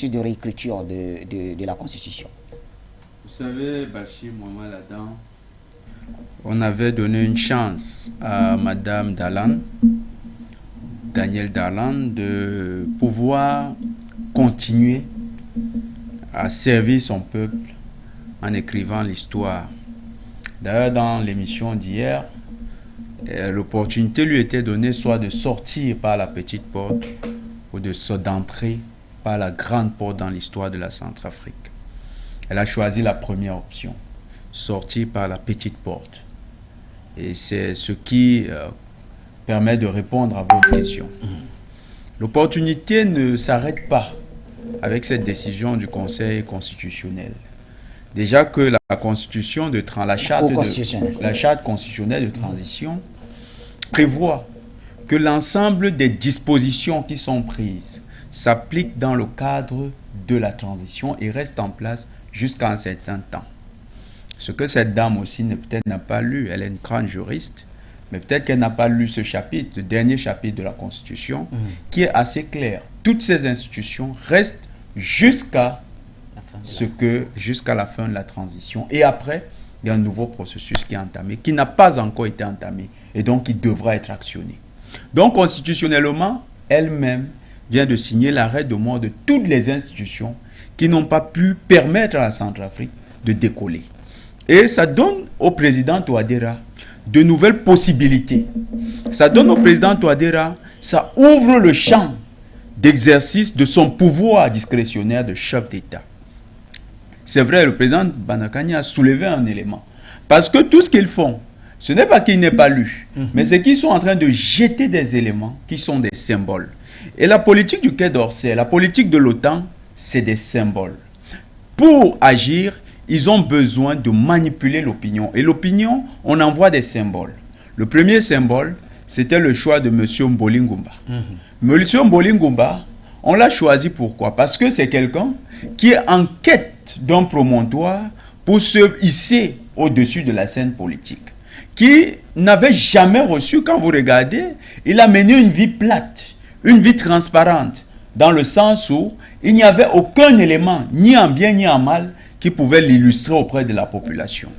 de réécriture de la Constitution? Vous savez, Bachir Mohamed Adam, on avait donné une chance à Madame Danielle Dalan, de pouvoir continuer à servir son peuple en écrivant l'histoire. D'ailleurs, dans l'émission d'hier, l'opportunité lui était donnée soit de sortir par la petite porte ou d'entrer par la grande porte dans l'histoire de la Centrafrique. Elle a choisi la première option, sortir par la petite porte. Et c'est ce qui permet de répondre à votre question. L'opportunité ne s'arrête pas avec cette décision du Conseil constitutionnel. Déjà que la Constitution la charte constitutionnelle de transition prévoit que l'ensemble des dispositions qui sont prises s'appliquent dans le cadre de la transition et restent en place jusqu'à un certain temps. Ce que cette dame aussi peut-être n'a pas lu, elle est une grande juriste, mais peut-être qu'elle n'a pas lu ce chapitre, le dernier chapitre de la Constitution, qui est assez clair. Toutes ces institutions restent jusqu'à la fin de la transition. Et après, il y a un nouveau processus qui est entamé, qui n'a pas encore été entamé, et donc qui devra être actionné. Donc, constitutionnellement, elle-même vient de signer l'arrêt de mort de toutes les institutions qui n'ont pas pu permettre à la Centrafrique de décoller. Et ça donne au président Touadéra de nouvelles possibilités ça donne au président Touadéra, ça ouvre le champ d'exercice de son pouvoir discrétionnaire de chef d'État. C'est vrai, le président Banakani a soulevé un élément. Parce que tout ce qu'ils font, ce n'est pas qu'ils n'aient pas lu, mais c'est qu'ils sont en train de jeter des éléments qui sont des symboles. Et la politique du Quai d'Orsay, la politique de l'OTAN, c'est des symboles. Pour agir, ils ont besoin de manipuler l'opinion. Et l'opinion, on envoie des symboles. Le premier symbole, c'était le choix de M. Mboli Ngumba. M. Mboli Ngumba, on l'a choisi pourquoi? Parce que c'est quelqu'un qui est en quête d'un promontoire pour se hisser au-dessus de la scène politique. Qui n'avait jamais reçu, quand vous regardez, il a mené une vie plate, une vie transparente, dans le sens où il n'y avait aucun élément, ni en bien ni en mal, qui pouvait l'illustrer auprès de la population.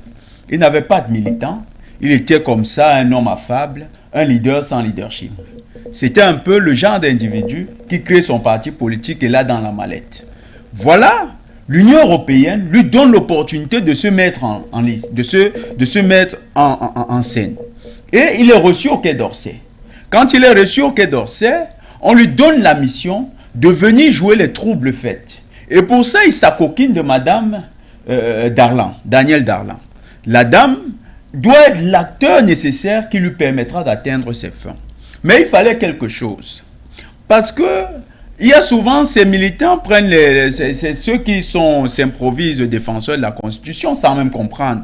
Il n'avait pas de militant, il était comme ça, un homme affable, un leader sans leadership. C'était un peu le genre d'individu qui crée son parti politique et là dans la mallette. Voilà, l'Union européenne lui donne l'opportunité de se mettre en liste, de se mettre en scène. Et il est reçu au Quai d'Orsay. Quand il est reçu au Quai d'Orsay, on lui donne la mission de venir jouer les troubles fêtes. Et pour ça, il s'acoquine de Madame Darlan, Danielle Darlan. La dame doit être l'acteur nécessaire qui lui permettra d'atteindre ses fins. Mais il fallait quelque chose. Parce que il y a souvent ces militants prennent c'est ceux qui s'improvisent défenseurs de la Constitution sans même comprendre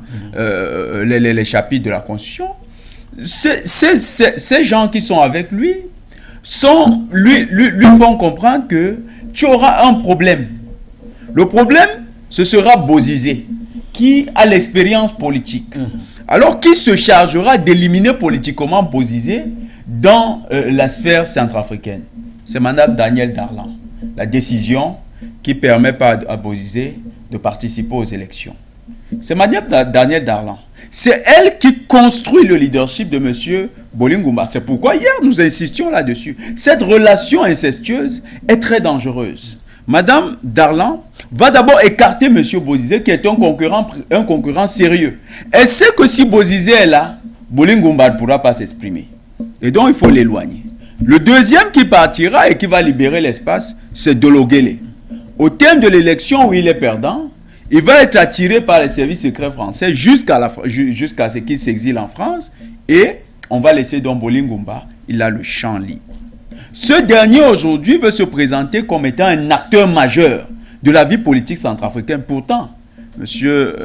les chapitres de la Constitution. Ces gens qui sont avec lui lui font comprendre que tu auras un problème. Le problème, ce sera Bozizé, qui a l'expérience politique. Alors, qui se chargera d'éliminer politiquement Bozizé dans la sphère centrafricaine? C'est Mme Danielle Darlan. La décision qui ne permet pas à Bozizé de participer aux élections. C'est Mme Danielle Darlan. C'est elle qui construit le leadership de M. Mboli Ngumba. C'est pourquoi hier nous insistions là-dessus. Cette relation incestueuse est très dangereuse. Madame Darlan va d'abord écarter M. Bozizé qui est un concurrent sérieux. Elle sait que si Bozizé est là, Mboli Ngumba ne pourra pas s'exprimer. Et donc il faut l'éloigner. Le deuxième qui partira et qui va libérer l'espace, c'est Dologele. Au terme de l'élection où il est perdant, il va être attiré par les services secrets français jusqu'à ce qu'il s'exile en France et on va laisser donc Mboli Ngumba, il a le champ libre. Ce dernier aujourd'hui veut se présenter comme étant un acteur majeur de la vie politique centrafricaine. Pourtant, monsieur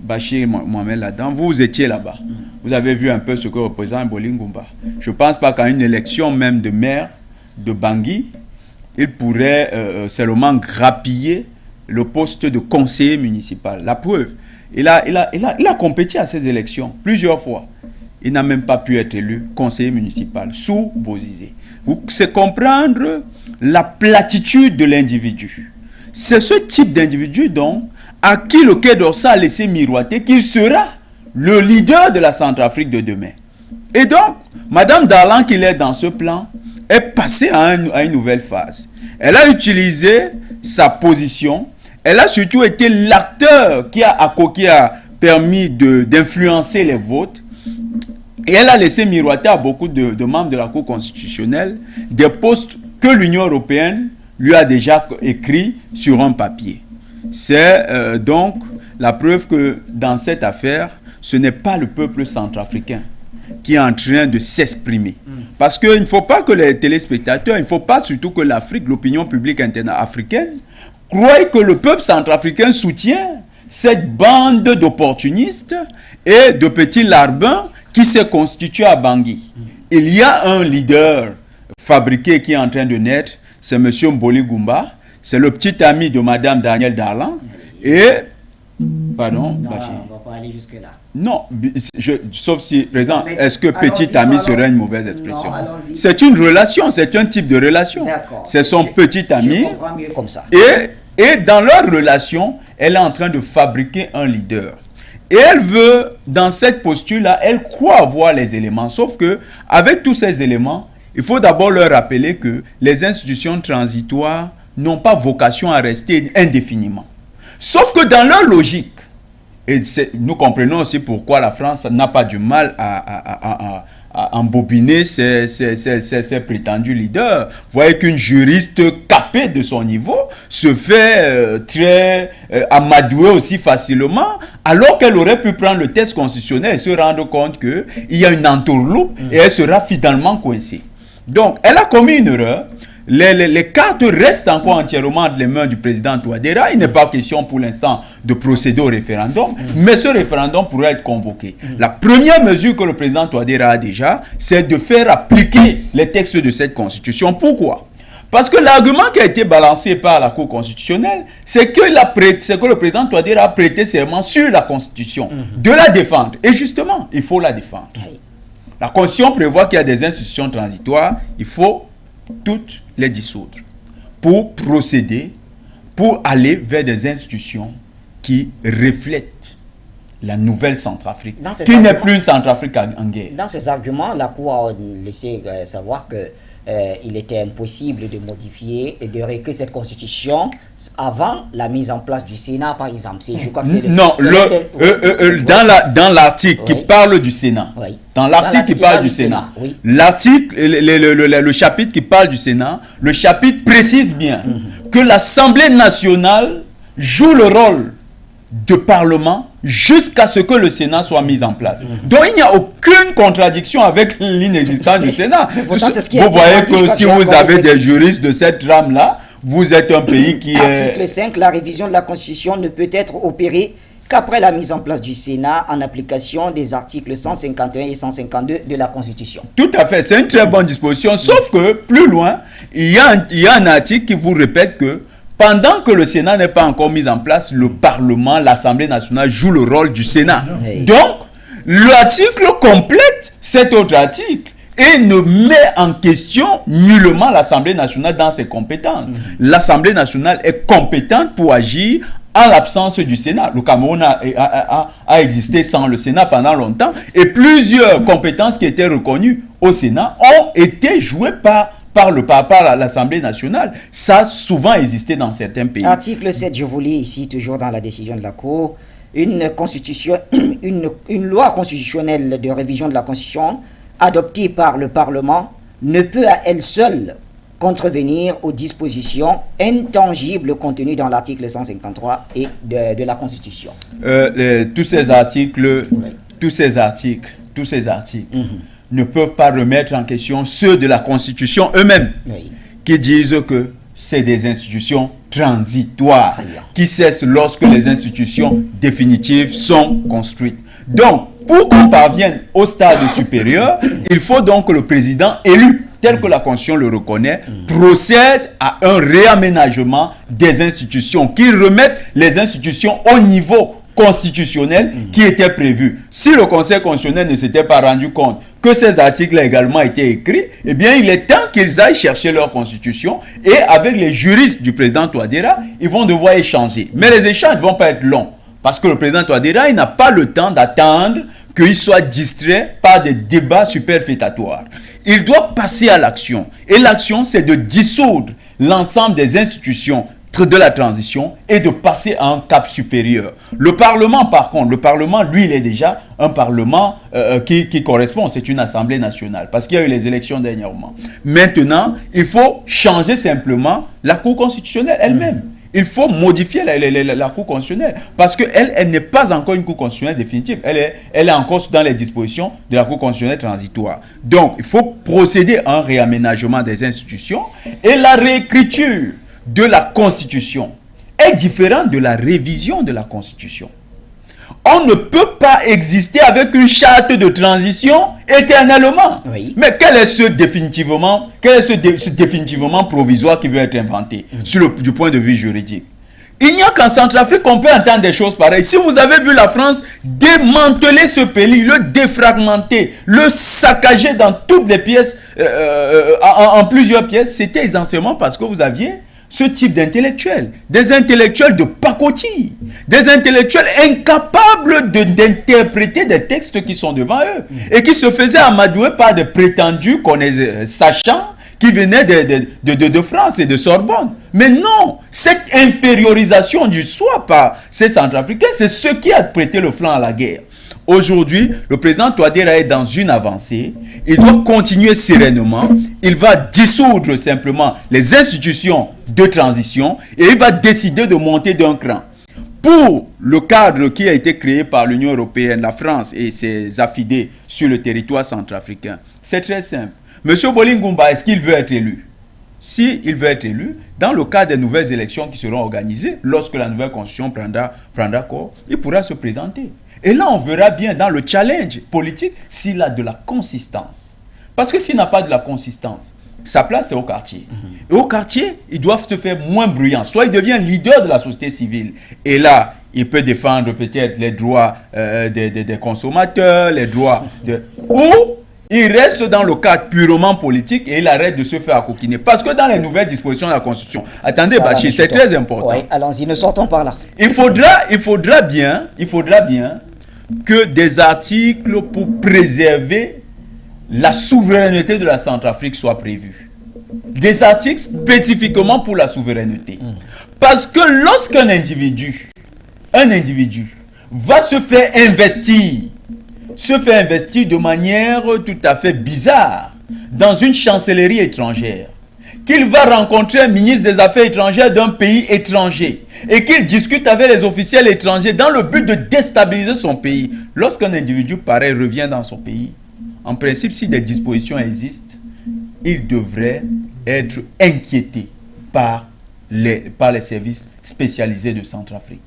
Bachir Mohamed Ladan, vous étiez là-bas. Vous avez vu un peu ce que représente Mboli Ngumba. Je ne pense pas qu'à une élection même de maire de Bangui, il pourrait seulement grappiller le poste de conseiller municipal. La preuve, il a compéti à ces élections plusieurs fois. Il n'a même pas pu être élu conseiller municipal sous Bozizé. C'est comprendre la platitude de l'individu. C'est ce type d'individu donc à qui le Quai d'Orsay a laissé miroiter qu'il sera le leader de la Centrafrique de demain. Et donc, Mme Darlan, qui est dans ce plan, est passée à une nouvelle phase. Elle a utilisé sa position. Elle a surtout été l'acteur qui a permis d'influencer les votes. Et elle a laissé miroiter à beaucoup de membres de la Cour constitutionnelle des postes que l'Union européenne lui a déjà écrits sur un papier. C'est donc la preuve que dans cette affaire, ce n'est pas le peuple centrafricain qui est en train de s'exprimer. Parce qu'il ne faut pas que les téléspectateurs, il ne faut pas surtout que l'Afrique, l'opinion publique africaine, croient que le peuple centrafricain soutient cette bande d'opportunistes et de petits larbins qui s'est constitué à Bangui. Il y a un leader fabriqué qui est en train de naître, c'est M. Mboli Ngumba, c'est le petit ami de Mme Danielle Darlan, et... Pardon? Non, on va pas aller jusque-là. Non, sauf si, président, est-ce que petit ami serait une mauvaise expression? C'est une relation, c'est un type de relation. C'est son petit ami. Je comprends mieux comme ça. Et dans leur relation, elle est en train de fabriquer un leader. Et elle veut, dans cette posture-là, elle croit avoir les éléments. Sauf que, avec tous ces éléments, il faut d'abord leur rappeler que les institutions transitoires n'ont pas vocation à rester indéfiniment. Sauf que dans leur logique, et nous comprenons aussi pourquoi la France n'a pas du mal embobiner ses prétendus leaders. Vous voyez qu'une juriste capée de son niveau se fait très amadouer aussi facilement, alors qu'elle aurait pu prendre le test constitutionnel et se rendre compte qu'il y a une entourloupe et elle sera finalement coincée. Donc, elle a commis une erreur. Les cartes restent encore entièrement entre les mains du président Touadéra. Il n'est pas question pour l'instant de procéder au référendum, mais ce référendum pourrait être convoqué. La première mesure que le président Touadéra a déjà, c'est de faire appliquer les textes de cette constitution. Pourquoi? Parce que l'argument qui a été balancé par la Cour constitutionnelle, c'est que le président Touadéra a prêté serment sur la constitution, de la défendre. Et justement, il faut la défendre. La constitution prévoit qu'il y a des institutions transitoires, il faut toutes les dissoudre pour procéder, pour aller vers des institutions qui reflètent la nouvelle Centrafrique, qui n'est plus une Centrafrique en guerre. Dans ces arguments, la Cour a laissé savoir que il était impossible de modifier et de réécrire cette constitution avant la mise en place du Sénat, par exemple. Je crois que c'est dans l'article qui parle du Sénat, dans l'article qui parle du Sénat, l'article, le chapitre qui parle du Sénat, le chapitre précise bien que l'Assemblée nationale joue le rôle de Parlement jusqu'à ce que le Sénat soit mis en place. Donc il n'y a aucune contradiction avec l'inexistence du Sénat. Vous voyez que si vous avez des juristes de cette rame-là, vous êtes un pays qui est... Article 5, la révision de la Constitution ne peut être opérée qu'après la mise en place du Sénat en application des articles 151 et 152 de la Constitution. Tout à fait, c'est une très bonne disposition, sauf que plus loin, il y a un article qui vous répète que pendant que le Sénat n'est pas encore mis en place, le Parlement, l'Assemblée nationale joue le rôle du Sénat. Donc, l'article complète cet autre article et ne met en question nullement l'Assemblée nationale dans ses compétences. L'Assemblée nationale est compétente pour agir en l'absence du Sénat. Le Cameroun a existé sans le Sénat pendant longtemps et plusieurs compétences qui étaient reconnues au Sénat ont été jouées par l'Assemblée nationale. Ça a souvent existé dans certains pays. Article 7, je vous lis ici, toujours dans la décision de la Cour. Une loi constitutionnelle de révision de la Constitution adoptée par le Parlement ne peut à elle seule contrevenir aux dispositions intangibles contenues dans l'article 153 et de la Constitution. Tous ces articles ne peuvent pas remettre en question ceux de la Constitution eux-mêmes, qui disent que c'est des institutions transitoires, qui cessent lorsque les institutions définitives sont construites. Donc, pour qu'on parvienne au stade supérieur, il faut donc que le président élu, tel que la Constitution le reconnaît, procède à un réaménagement des institutions, qui remettent les institutions au niveau constitutionnel qui était prévu. Si le Conseil constitutionnel ne s'était pas rendu compte que ces articles également étaient écrits, eh bien il est temps qu'ils aillent chercher leur constitution et avec les juristes du président Touadéra, ils vont devoir échanger. Mais les échanges ne vont pas être longs parce que le président Touadéra, il n'a pas le temps d'attendre qu'il soit distrait par des débats superfétatoires. Il doit passer à l'action. Et l'action, c'est de dissoudre l'ensemble des institutions de la transition et de passer à un cap supérieur. Le Parlement, par contre, lui, il est déjà un Parlement qui correspond, c'est une Assemblée nationale, parce qu'il y a eu les élections dernièrement. Maintenant, il faut changer simplement la Cour constitutionnelle elle-même. Il faut modifier la Cour constitutionnelle, parce qu'elle n'est pas encore une Cour constitutionnelle définitive. Elle est encore dans les dispositions de la Cour constitutionnelle transitoire. Donc, il faut procéder à un réaménagement des institutions et la réécriture de la Constitution est différente de la révision de la Constitution. On ne peut pas exister avec une charte de transition éternellement. Mais quel est ce définitivement provisoire qui veut être inventé du point de vue juridique? Il n'y a qu'en Centrafrique qu'on peut entendre des choses pareilles. Si vous avez vu la France démanteler ce pays, le défragmenter, le saccager dans toutes les pièces, en plusieurs pièces, c'était essentiellement parce que vous aviez ce type d'intellectuels, des intellectuels de pacotille, des intellectuels incapables d'interpréter des textes qui sont devant eux et qui se faisaient amadouer par des prétendus sachants qui venaient de France et de Sorbonne. Mais non, cette infériorisation du soi par ces Centrafricains, c'est ce qui a prêté le flanc à la guerre. Aujourd'hui, le président Touadéra est dans une avancée. Il doit continuer sereinement. Il va dissoudre simplement les institutions de transition et il va décider de monter d'un cran. Pour le cadre qui a été créé par l'Union européenne, la France et ses affidés sur le territoire centrafricain, c'est très simple. Monsieur Bolingumba, est-ce qu'il veut être élu? S'il veut être élu, dans le cadre des nouvelles élections qui seront organisées, lorsque la nouvelle constitution prendra corps, il pourra se présenter. Et là, on verra bien dans le challenge politique s'il a de la consistance. Parce que s'il n'a pas de la consistance, sa place est au quartier. Et au quartier, ils doivent se faire moins bruyants. Soit il devient leader de la société civile. Et là, il peut défendre peut-être les droits des consommateurs, les droits de... Ou il reste dans le cadre purement politique et il arrête de se faire accoquiner. Parce que dans les nouvelles dispositions de la Constitution, attendez Bachir, c'est très important. Oui, allons-y, ne sortons par là. Il faudra bien que des articles pour préserver la souveraineté de la Centrafrique soient prévus. Des articles spécifiquement pour la souveraineté. Parce que lorsqu'un individu va se faire investir de manière tout à fait bizarre dans une chancellerie étrangère, qu'il va rencontrer un ministre des Affaires étrangères d'un pays étranger et qu'il discute avec les officiels étrangers dans le but de déstabiliser son pays. Lorsqu'un individu pareil revient dans son pays, en principe, si des dispositions existent, il devrait être inquiété par les services spécialisés de Centrafrique.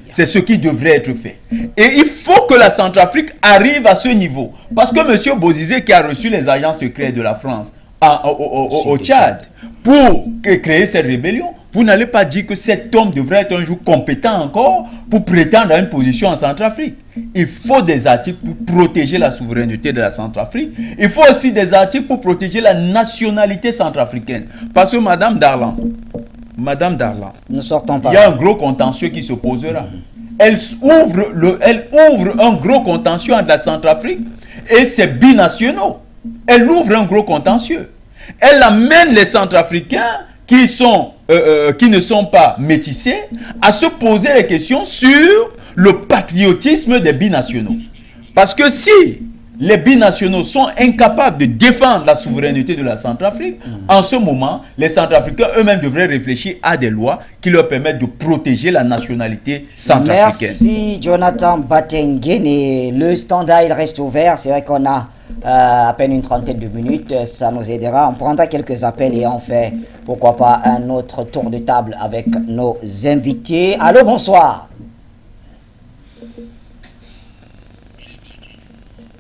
C'est ce qui devrait être fait. Et il faut que la Centrafrique arrive à ce niveau. Parce que M. Bozizé, qui a reçu les agents secrets de la France au Tchad pour créer cette rébellion, vous n'allez pas dire que cet homme devrait être un jour compétent encore pour prétendre à une position en Centrafrique. Il faut des articles pour protéger la souveraineté de la Centrafrique. Il faut aussi des articles pour protéger la nationalité centrafricaine. Parce que Madame Darlan, nous sortons par il y a un gros contentieux qui se posera. Elle ouvre un gros contentieux entre la Centrafrique et ses binationaux. Elle ouvre un gros contentieux. Elle amène les Centrafricains qui ne sont pas métissés à se poser les questions sur le patriotisme des binationaux. Parce que si les binationaux sont incapables de défendre la souveraineté de la Centrafrique, en ce moment, les Centrafricains eux-mêmes devraient réfléchir à des lois qui leur permettent de protéger la nationalité centrafricaine. Merci Jonathan Batengene. Le standard, il reste ouvert. C'est vrai qu'on a à peine une trentaine de minutes. Ça nous aidera. On prendra quelques appels et on fait, pourquoi pas, un autre tour de table avec nos invités. Allô, bonsoir.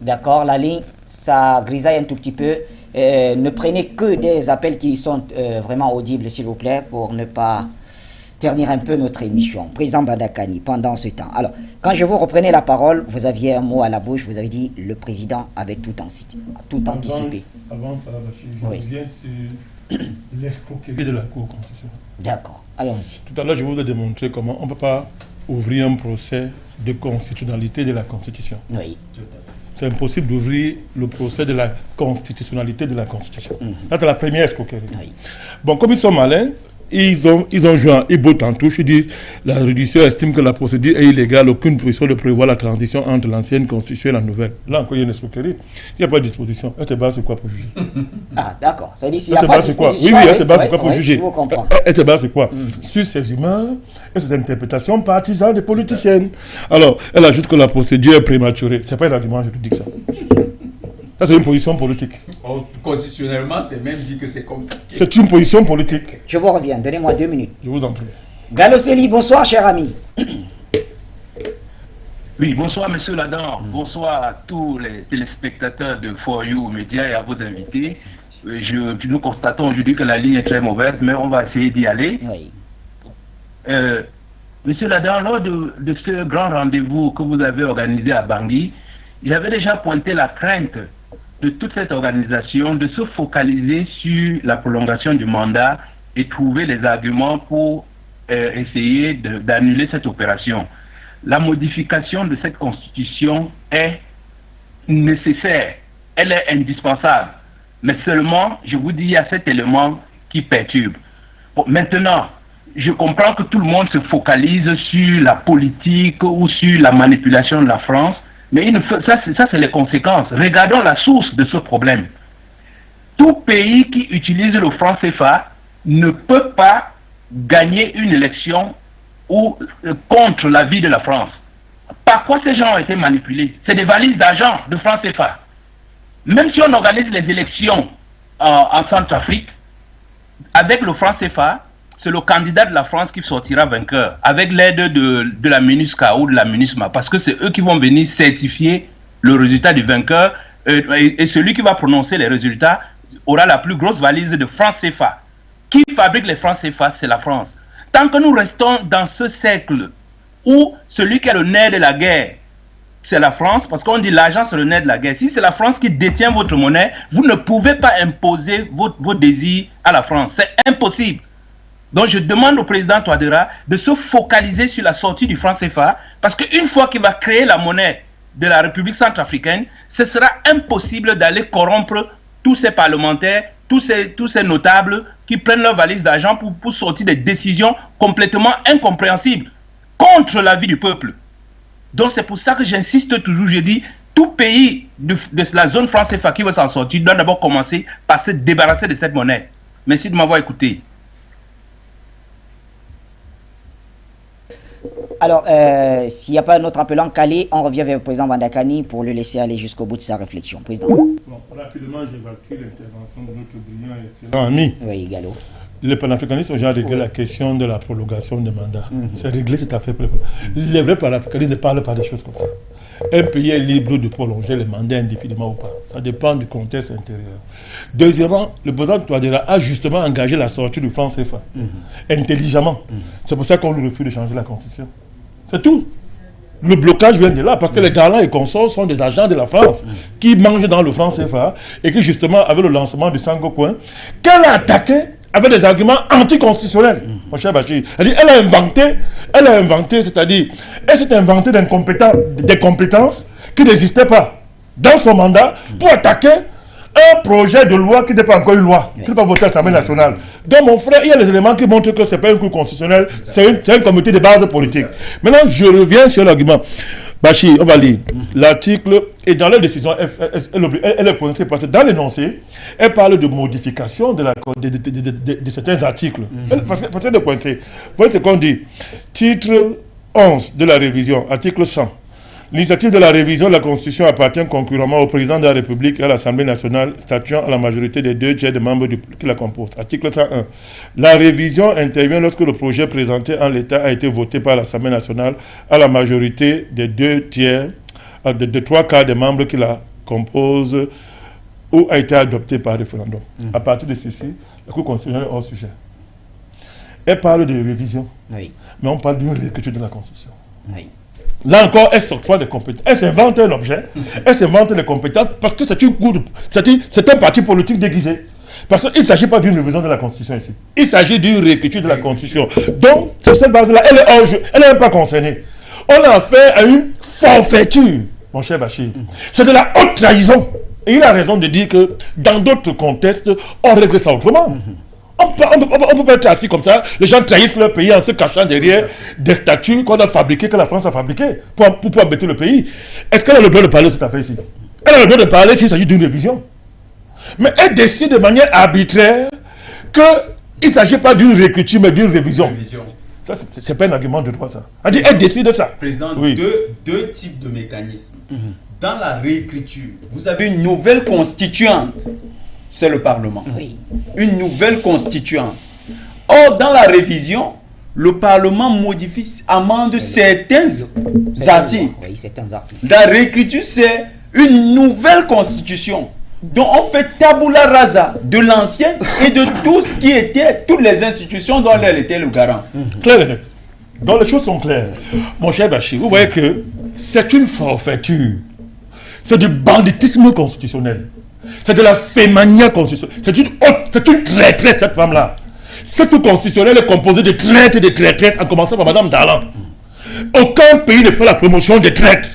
D'accord, la ligne, ça grisaille un tout petit peu. Ne prenez que des appels qui sont vraiment audibles, s'il vous plaît, pour ne pas ternir un peu notre émission. Président Badakani, pendant ce temps. Alors, quand je vous reprenais la parole, vous aviez un mot à la bouche, vous avez dit le président avait tout anticipé. Avant ça, je reviens sur l'escroquerie de la Cour constitutionnelle. D'accord, allons-y. Tout à l'heure, je vous ai démontré comment on ne peut pas ouvrir un procès de constitutionnalité de la Constitution. Oui. C'est impossible d'ouvrir le procès de la constitutionnalité de la Constitution. Là, c'est la première escroquerie. Oui. Bon, comme ils sont malins, ils ont joué un bottent en touche. Ils disent la judiciaire estime que la procédure est illégale, aucune position de prévoir la transition entre l'ancienne Constitution et la nouvelle. Là encore, il y a une escroquerie. S'il n'y a pas de disposition, elle se base sur quoi pour juger? Ah, d'accord. Ça dit s'il n'y a pas de disposition... Oui, elle se base sur quoi pour juger? Je vous comprends. Elle se base sur quoi? Sur ses humeurs et ses interprétations partisanes des politiciennes. Alors, elle ajoute que la procédure est prématurée. Ce n'est pas un argument, je te dis que ça. Ça, c'est une position politique. Constitutionnellement, c'est même dit que c'est comme ça. C'est une position politique. Je vous reviens, donnez-moi 2 minutes. Je vous en prie. Galoseli, bonsoir, cher ami. Oui, bonsoir, monsieur Ladan. Bonsoir à tous les téléspectateurs de For You Média et à vos invités. Nous constatons aujourd'hui que la ligne est très mauvaise, mais on va essayer d'y aller. Oui. Monsieur Ladan, lors de ce grand rendez-vous que vous avez organisé à Bangui, j'avais déjà pointé la crainte de toute cette organisation de se focaliser sur la prolongation du mandat et trouver les arguments pour essayer d'annuler cette opération. La modification de cette constitution est nécessaire, elle est indispensable, mais seulement, je vous dis, il y a cet élément qui perturbe. Bon, maintenant, je comprends que tout le monde se focalise sur la politique ou sur la manipulation de la France, Mais ça, c'est les conséquences. Regardons la source de ce problème. Tout pays qui utilise le franc CFA ne peut pas gagner une élection ou contre l'avis de la France. Par quoi ces gens ont été manipulés? C'est des valises d'argent de franc CFA. Même si on organise les élections en Centrafrique, avec le franc CFA, c'est le candidat de la France qui sortira vainqueur, avec l'aide de la MINUSCA ou de la MINUSMA, parce que c'est eux qui vont venir certifier le résultat du vainqueur, et celui qui va prononcer les résultats aura la plus grosse valise de franc CFA. Qui fabrique les francs CFA? C'est la France. Tant que nous restons dans ce cercle où celui qui est le nerf de la guerre, c'est la France, parce qu'on dit l'argent c'est le nerf de la guerre. Si c'est la France qui détient votre monnaie, vous ne pouvez pas imposer vos désirs à la France. C'est impossible. Donc je demande au président Touadéra de se focaliser sur la sortie du franc CFA, parce qu'une fois qu'il va créer la monnaie de la République centrafricaine, ce sera impossible d'aller corrompre tous ces parlementaires, tous ces notables qui prennent leur valise d'argent pour sortir des décisions complètement incompréhensibles contre l'avis du peuple. Donc c'est pour ça que j'insiste toujours, je dis, tout pays de la zone franc CFA qui veut s'en sortir doit d'abord commencer par se débarrasser de cette monnaie. Merci de m'avoir écouté. Alors, s'il n'y a pas un autre appelant calé, on revient vers le président Vandakani pour le laisser aller jusqu'au bout de sa réflexion. Président. Bon, rapidement, j'évacue l'intervention de notre brillant et excellent ami. Oui, Gallo. Les panafricanistes ont déjà réglé la question de la prolongation des mandats. C'est réglé cette affaire. Les vrais panafricanistes ne parlent pas des choses comme ça. Un pays est libre de prolonger les mandats indéfiniment ou pas. Ça dépend du contexte intérieur. Deuxièmement, le président Touadéra a justement engagé la sortie du franc CFA. Intelligemment. C'est pour ça qu'on lui refuse de changer la constitution. C'est tout. Le blocage vient de là, parce que les galants et consorts sont des agents de la France qui mangent dans le franc CFA et qui justement, avec le lancement du Sango Coin, qu'elle a attaqué avec des arguments anticonstitutionnels. Mon cher Bachir. Elle a inventé, c'est-à-dire, elle s'est inventée des compétences qui n'existaient pas dans son mandat pour attaquer un projet de loi qui n'est pas encore une loi, qui n'est pas voté à l'Assemblée nationale. Donc mon frère, il y a des éléments qui montrent que ce n'est pas un coup constitutionnel, c'est un comité de base politique. Maintenant, je reviens sur l'argument. Bachir, on va lire. L'article, et dans la décision, elle est coincée parce que dans l'énoncé, elle parle de modification de certains articles. Parce qu'elle est coincée. Vous voyez ce qu'on dit. Titre 11 de la révision, article 100. L'initiative de la révision de la Constitution appartient concurremment au président de la République et à l'Assemblée nationale, statuant à la majorité des 2 tiers des membres qui la composent. Article 101. La révision intervient lorsque le projet présenté en l'état a été voté par l'Assemblée nationale à la majorité des 2 tiers, des 3 quarts des membres qui la composent ou a été adopté par référendum. À partir de ceci, la Cour constitutionnelle est hors sujet. Elle parle de révision, mais on parle d'une réécriture de la Constitution. Là encore, elle s'octroie des compétences. Elle s'invente un objet, elle s'invente des compétences parce que c'est un parti politique déguisé. Parce qu'il ne s'agit pas d'une révision de la Constitution ici. Il s'agit d'une réécriture de la Constitution. Donc, sur cette base-là, elle est hors jeu, elle n'est même pas concernée. On a affaire à une forfaiture, mon cher Bachir. C'est de la haute trahison. Et il a raison de dire que dans d'autres contextes, on règle ça autrement. On ne peut pas être assis comme ça. Les gens trahissent leur pays en se cachant derrière des statuts qu'on a fabriqués, que la France a fabriqués, pour embêter le pays. Est-ce qu'elle a le droit de parler de cette affaire ici? Elle a le droit de parler s'il s'agit d'une révision. Mais elle décide de manière arbitraire qu'il ne s'agit pas d'une réécriture, mais d'une révision. Ça, ce n'est pas un argument de droit, ça. Elle décide de ça. Président, deux types de mécanismes. Dans la réécriture, vous avez une nouvelle constituante. C'est le Parlement. Une nouvelle constituante. Or, dans la révision, le Parlement modifie, amende certains articles. La réécriture, c'est une nouvelle constitution. Donc, on fait tabula rasa de l'ancienne et de tout ce qui était, toutes les institutions dont elle était le garant. Claire et net. Donc, les choses sont claires. Mon cher Bachir, vous voyez que c'est une forfaiture. C'est du banditisme constitutionnel. C'est de la fémania constitutionnelle. C'est une traîtresse, cette femme-là. Cette femme constitutionnelle est composée de traîtres et de traîtresses, en commençant par Mme Darlan. Aucun pays ne fait la promotion des traîtres.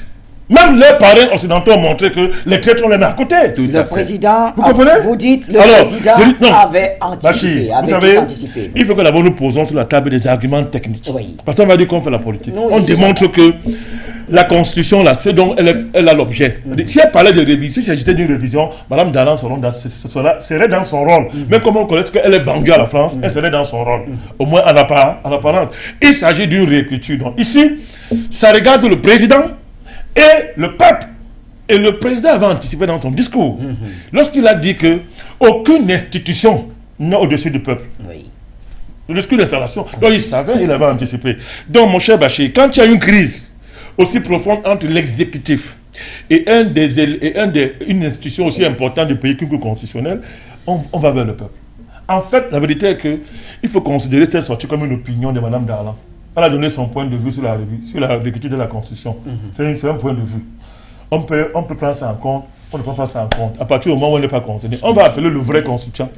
Même les parrains occidentaux ont montré que les traîtres, on les met à côté. Le président, vous comprenez? Vous dites le président avait anticipé. Vous savez, il faut que d'abord nous posons sur la table des arguments techniques. Parce qu'on va dire qu'on fait la politique. On démontre que la Constitution, là, c'est dont elle a l'objet. Si elle parlait de révision, si s'agissait d'une révision, Mme Dalan serait dans son rôle. Mais comme on connaît qu'elle est vendue à la France, elle serait dans son rôle. Au moins en apparence. Il s'agit d'une réécriture. Donc ici, ça regarde le président et le peuple. Et le président avait anticipé dans son discours. Lorsqu'il a dit que aucune institution n'est au-dessus du peuple. Oui. Le discours d'installation. Donc il savait, il avait anticipé. Donc mon cher Bachir, quand il y a une crise aussi profonde entre l'exécutif et une institution aussi importante du pays qu'une cour constitutionnelle, on va vers le peuple. En fait, la vérité est qu'il faut considérer cette sortie comme une opinion de Mme Darlan. Elle a donné son point de vue sur la réécriture de la Constitution. C'est un point de vue. On peut prendre ça en compte, on ne peut pas prendre ça en compte. À partir du moment où on n'est pas concerné, on va appeler le vrai constituant.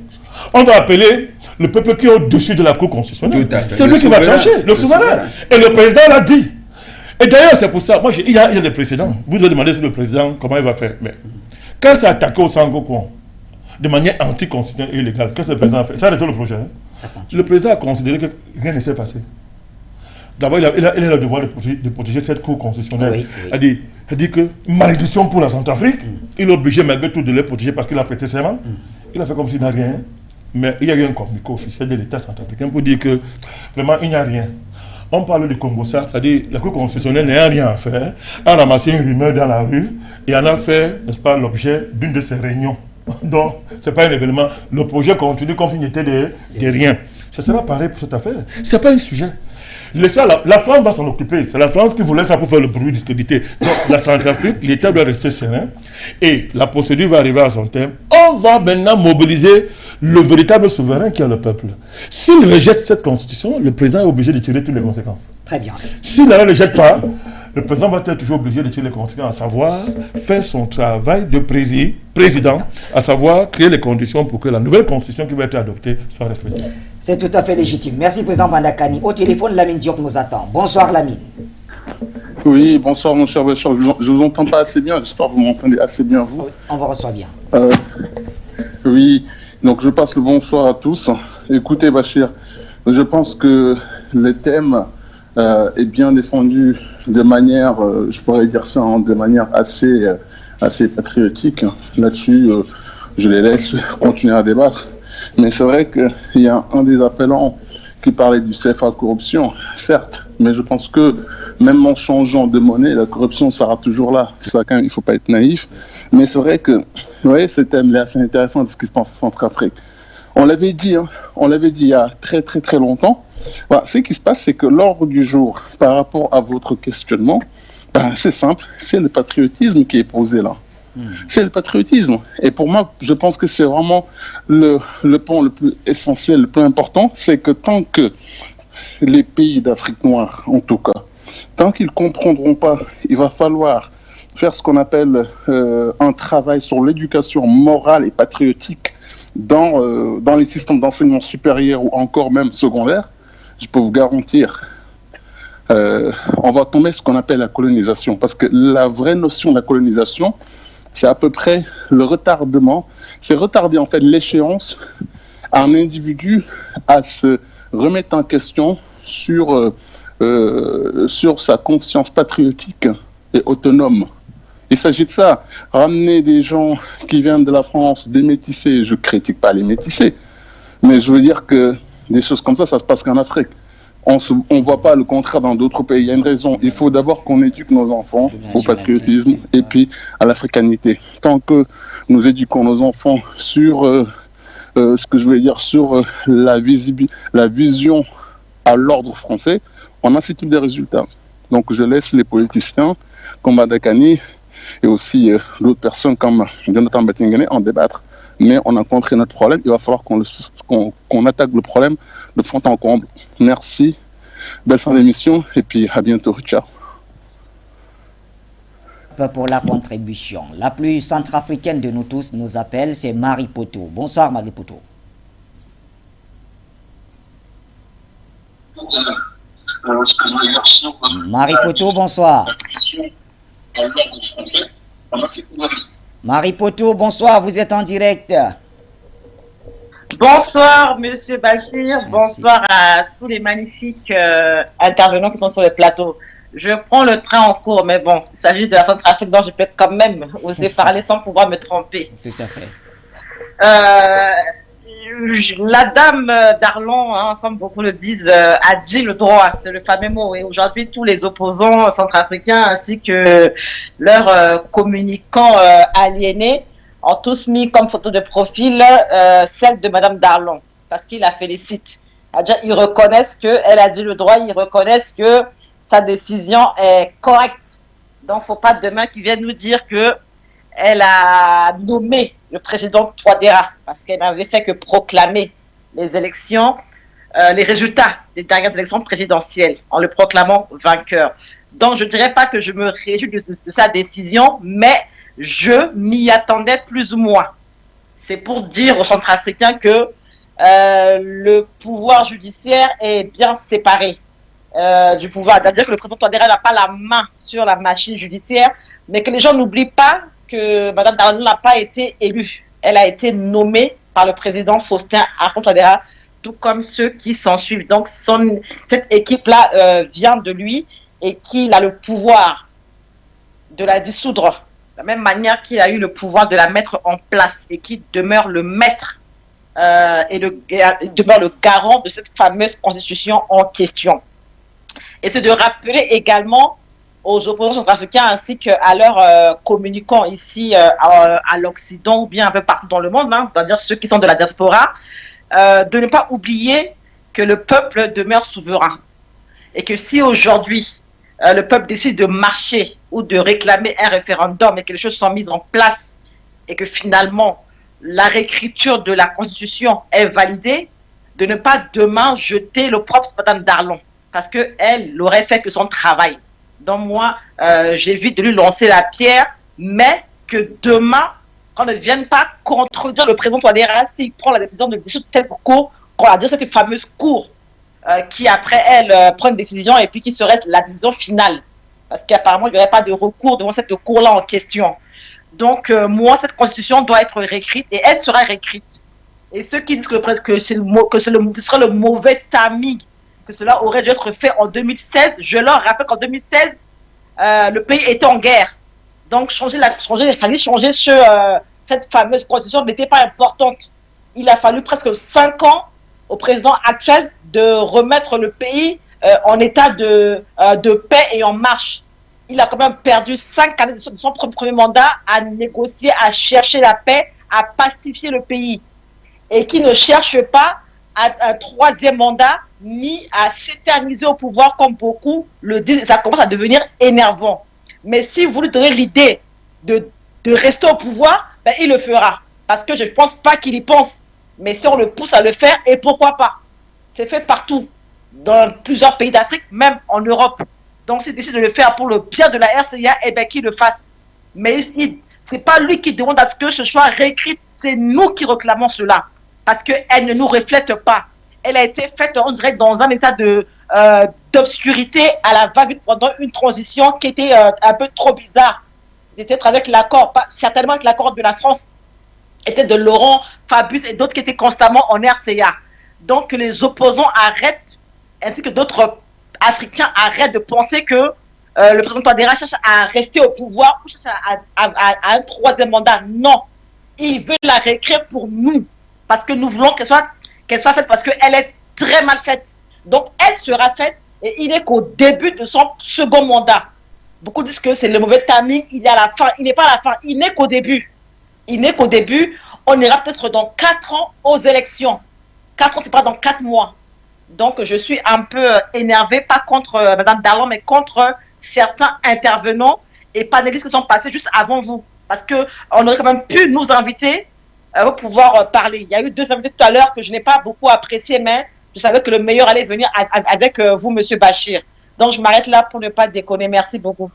On va appeler le peuple qui est au-dessus de la Cour constitutionnelle. C'est lui qui va trancher, le souverain. Et le président l'a dit. Et d'ailleurs, c'est pour ça, il y a des précédents. Vous devez demander sur le président comment il va faire. Mais quand c'est attaqué au Sango Kouan, de manière anticonstitutionnelle et illégale, qu'est-ce que le président a fait? Ça a été le projet. Le président a considéré que rien ne s'est passé. D'abord, il a le devoir de protéger cette cour constitutionnelle. Oui. Il dit que malédiction pour la Centrafrique, il est obligé malgré tout de les protéger parce qu'il a prêté serment. Il a fait comme s'il n'a rien. Mais il y a eu un communiqué officiel de l'État centrafricain pour dire que vraiment il n'y a rien. On parle du Congo, c'est-à-dire la cour constitutionnelle n'a rien à faire, a ramassé une rumeur dans la rue et en a fait, n'est-ce pas, l'objet d'une de ses réunions. Donc, ce n'est pas un événement. Le projet continue comme s'il n'était de rien. Ça sera pareil pour cette affaire. Ce n'est pas un sujet. La France va s'en occuper. C'est la France qui voulait ça pour faire le bruit discrédité. Donc, la Centrafrique, l'État doit rester serein. Et la procédure va arriver à son terme. On va maintenant mobiliser le véritable souverain qui est le peuple. S'il rejette cette constitution, le président est obligé de tirer toutes les conséquences. Très bien. S'il ne la rejette pas, le président va être toujours obligé de tirer les conséquences, à savoir faire son travail de président, à savoir créer les conditions pour que la nouvelle constitution qui va être adoptée soit respectée. C'est tout à fait légitime. Merci, président Bandakani. Au téléphone, Lamine Diop nous attend. Bonsoir, Lamine. Oui, bonsoir, mon cher Bachir. Je vous entends pas assez bien. J'espère que vous m'entendez assez bien, vous. Oui, on vous reçoit bien. Oui, donc je passe le bonsoir à tous. Écoutez, Bachir, je pense que le thème est bien défendu de manière, je pourrais dire ça, de manière assez patriotique. Là-dessus, je les laisse continuer à débattre. Mais c'est vrai qu'il y a un des appelants qui parlait du CFA corruption, certes, mais je pense que même en changeant de monnaie, la corruption sera toujours là. C'est ça, il ne faut pas être naïf. Mais c'est vrai que, vous voyez, ce thème-là, c'est intéressant de ce qui se passe en Centrafrique. On l'avait dit il y a très très très longtemps. Voilà, ce qui se passe, c'est que l'ordre du jour, par rapport à votre questionnement, c'est simple, c'est le patriotisme qui est posé là. C'est le patriotisme. Et pour moi, je pense que c'est vraiment le point le plus essentiel, le plus important, c'est que tant que les pays d'Afrique noire, en tout cas, tant qu'ils ne comprendront pas, il va falloir faire ce qu'on appelle un travail sur l'éducation morale et patriotique dans les systèmes d'enseignement supérieur ou encore même secondaire. Je peux vous garantir, on va tomber ce qu'on appelle la colonisation. Parce que la vraie notion de la colonisation, c'est à peu près le retardement. C'est retarder en fait l'échéance à un individu à se remettre en question sur sa conscience patriotique et autonome. Il s'agit de ça. Ramener des gens qui viennent de la France, des métissés, je ne critique pas les métissés, mais je veux dire que des choses comme ça se passe qu'en Afrique. On ne voit pas le contraire dans d'autres pays. Il y a une raison. Il faut d'abord qu'on éduque nos enfants au patriotisme et puis à l'africanité. Tant que nous éduquons nos enfants sur ce que je voulais dire, sur la vision à l'ordre français, on a ce type de résultats. Donc je laisse les politiciens comme Bandakani et aussi d'autres personnes comme Jonathan Batingane en débattre. Mais on a rencontré notre problème, il va falloir qu'on attaque le problème de fond en comble. Merci, belle fin d'émission et puis à bientôt, ciao. Pour la contribution. La plus centrafricaine de nous tous nous appelle, c'est Marie Poto. Bonsoir Marie Poto. Marie Poto, bonsoir. Marie Poto, bonsoir, vous êtes en direct. Bonsoir, Monsieur Bachir. Bonsoir à tous les magnifiques intervenants qui sont sur le plateau. Je prends le train en cours, mais bon, il s'agit de la Centrafrique, donc je peux quand même oser parler sans pouvoir me tromper. Tout à fait. La dame d'Arlon, hein, comme beaucoup le disent, a dit le droit, c'est le fameux mot. Et aujourd'hui, tous les opposants centrafricains ainsi que leurs communicants aliénés ont tous mis comme photo de profil celle de Madame Darlon, parce qu'ils la félicitent. Ils reconnaissent qu'elle a dit le droit, ils reconnaissent que sa décision est correcte. Donc, faut pas demain qu'ils viennent nous dire que elle a nommé le président Touadéra, parce qu'elle n'avait fait que proclamer les élections, les résultats des dernières élections présidentielles, en le proclamant vainqueur. Donc, je ne dirais pas que je me réjouis de sa décision, mais je m'y attendais plus ou moins. C'est pour dire aux Centrafricains que le pouvoir judiciaire est bien séparé du pouvoir. C'est-à-dire que le président Touadéra n'a pas la main sur la machine judiciaire, mais que les gens n'oublient pas que Mme Darlon n'a pas été élue. Elle a été nommée par le président Faustin Archange Touadéra, tout comme ceux qui s'en suivent. Donc, cette équipe-là vient de lui et qu'il a le pouvoir de la dissoudre, de la même manière qu'il a eu le pouvoir de la mettre en place et qui demeure le maître et demeure le garant de cette fameuse constitution en question. Et c'est de rappeler également aux opposants centrafricains ainsi qu'à leurs communicants ici à l'Occident ou bien un peu partout dans le monde, hein, c'est-à-dire ceux qui sont de la diaspora, de ne pas oublier que le peuple demeure souverain. Et que si aujourd'hui le peuple décide de marcher ou de réclamer un référendum et que les choses sont mises en place et que finalement la réécriture de la Constitution est validée, de ne pas demain jeter l'opprobre sur Mme Darlon, parce qu'elle n'aurait fait que son travail. Donc moi, j'évite de lui lancer la pierre, mais que demain, qu'on ne vienne pas contredire le président Touadéra s'il prend la décision de dissoudre telle cour, qu'on va dire cette fameuse cour qui après elle prend une décision et puis qui serait la décision finale. Parce qu'apparemment, il n'y aurait pas de recours devant cette cour-là en question. Donc moi, cette constitution doit être réécrite et elle sera réécrite. Et ceux qui disent que ce serait le mauvais timing, que cela aurait dû être fait en 2016. Je leur rappelle qu'en 2016, le pays était en guerre. Donc, changer cette fameuse constitution n'était pas importante. Il a fallu presque 5 ans au président actuel de remettre le pays en état de paix et en marche. Il a quand même perdu 5 années de son premier mandat à négocier, à chercher la paix, à pacifier le pays. Et qui ne cherche pas un troisième mandat ni à s'éterniser au pouvoir comme beaucoup le disent. Ça commence à devenir énervant. Mais si vous lui donnez l'idée de rester au pouvoir, ben, il le fera. Parce que je ne pense pas qu'il y pense. Mais si on le pousse à le faire, et pourquoi pas? C'est fait partout, dans plusieurs pays d'Afrique, même en Europe. Donc s'il décide de le faire pour le bien de la RCA, eh bien qu'il le fasse. Mais ce n'est pas lui qui demande à ce que ce soit réécrit, c'est nous qui réclamons cela. Parce qu'elle ne nous reflète pas. Elle a été faite, on dirait, dans un état d'obscurité à la va-vite pendant une transition qui était un peu trop bizarre. Peut-être avec l'accord, certainement avec l'accord de la France, était de Laurent Fabius et d'autres qui étaient constamment en RCA. Donc les opposants arrêtent, ainsi que d'autres Africains arrêtent de penser que le président Touadéra cherche à rester au pouvoir ou cherche à un troisième mandat. Non, il veut la réécrire pour nous. Parce que nous voulons qu'elle soit faite parce qu'elle est très mal faite. Donc, elle sera faite et il n'est qu'au début de son second mandat. Beaucoup disent que c'est le mauvais timing, il est à la fin. Il n'est pas à la fin, il n'est qu'au début. Il n'est qu'au début. On ira peut-être dans 4 ans aux élections. 4 ans, c'est pas dans 4 mois. Donc, je suis un peu énervée, pas contre Mme Darlon, mais contre certains intervenants et panélistes qui sont passés juste avant vous. Parce qu'on aurait quand même pu nous inviter pour pouvoir parler. Il y a eu 2 invités tout à l'heure que je n'ai pas beaucoup apprécié, mais je savais que le meilleur allait venir avec vous, M. Bachir. Donc, je m'arrête là pour ne pas déconner. Merci beaucoup.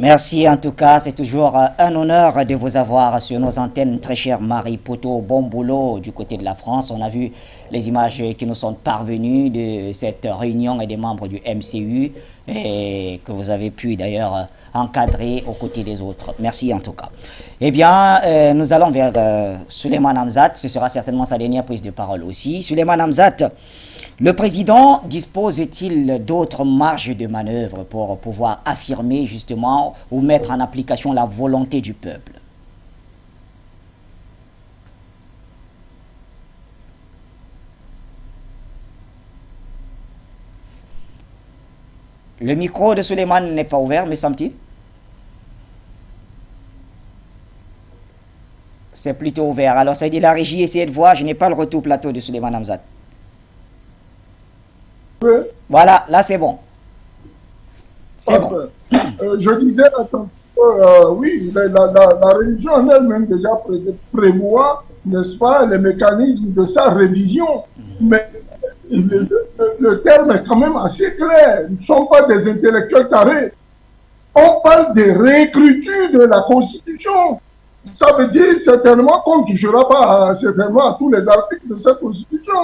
Merci en tout cas, c'est toujours un honneur de vous avoir sur nos antennes, très chère Marie Poto. Bon boulot du côté de la France. On a vu les images qui nous sont parvenues de cette réunion et des membres du MCU et que vous avez pu d'ailleurs encadrer aux côtés des autres. Merci en tout cas. Eh bien, nous allons vers Suleiman Hamzat. Ce sera certainement sa dernière prise de parole aussi. Suleiman Hamzat, Le président dispose-t-il d'autres marges de manœuvre pour pouvoir affirmer justement ou mettre en application la volonté du peuple? Le micro de Suleiman n'est pas ouvert, me semble-t-il. C'est plutôt ouvert. Alors, ça dit la régie, essayez de voir. Je n'ai pas le retour plateau de Suleiman Hamzat. Oui. Voilà, là c'est bon. C'est bon. Je disais, oui, la religion en elle-même déjà prévoit, n'est-ce pas, les mécanismes de sa révision. Mais le terme est quand même assez clair. Nous ne sommes pas des intellectuels tarés. On parle de réécriture de la Constitution. Ça veut dire certainement qu'on ne touchera pas certainement à tous les articles de cette Constitution.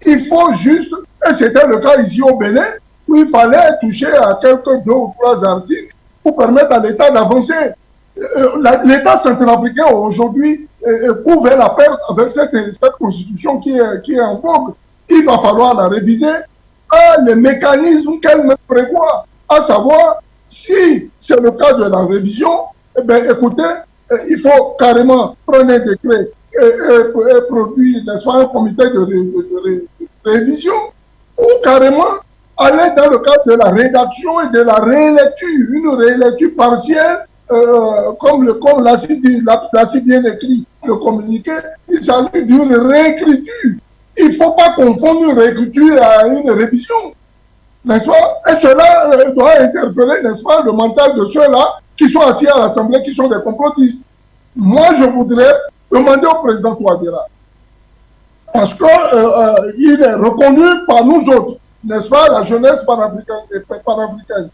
Il faut juste, et c'était le cas ici au Bénin, où il fallait toucher à quelques 2 ou 3 articles pour permettre à l'État d'avancer. L'État centrafricain aujourd'hui couvre la perte avec cette Constitution qui est en vogue. Il va falloir la réviser à les mécanismes qu'elle me prévoit, à savoir, si c'est le cas de la révision, eh bien, écoutez, il faut carrément prendre un décret et produire, n'est-ce pas, un comité de révision, ou carrément aller dans le cadre de la rédaction et de la rélecture, une rélecture partielle, comme l'a si bien écrit le communiqué, il s'agit d'une réécriture. Il ne faut pas confondre une réécriture à une révision, n'est-ce pas? Et cela doit interpeller, n'est-ce pas, le mental de ceux-là qui sont assis à l'Assemblée, qui sont des complotistes. Moi, je voudrais demander au président Touadéra, parce qu'il est reconnu par nous autres, n'est-ce pas, la jeunesse panafricaine,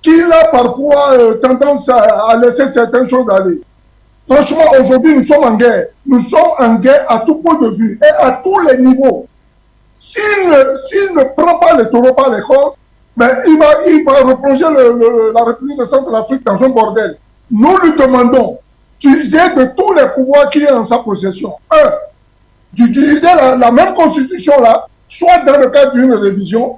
qu'il a parfois tendance à laisser certaines choses aller. Franchement, aujourd'hui, nous sommes en guerre. Nous sommes en guerre à tout point de vue et à tous les niveaux. S'il ne prend pas le taureau par les cornes, ben, il va replonger la République de Centrafrique dans un bordel. Nous lui demandons d'user de tous les pouvoirs qui est en sa possession. D'utiliser la même constitution-là, soit dans le cadre d'une révision,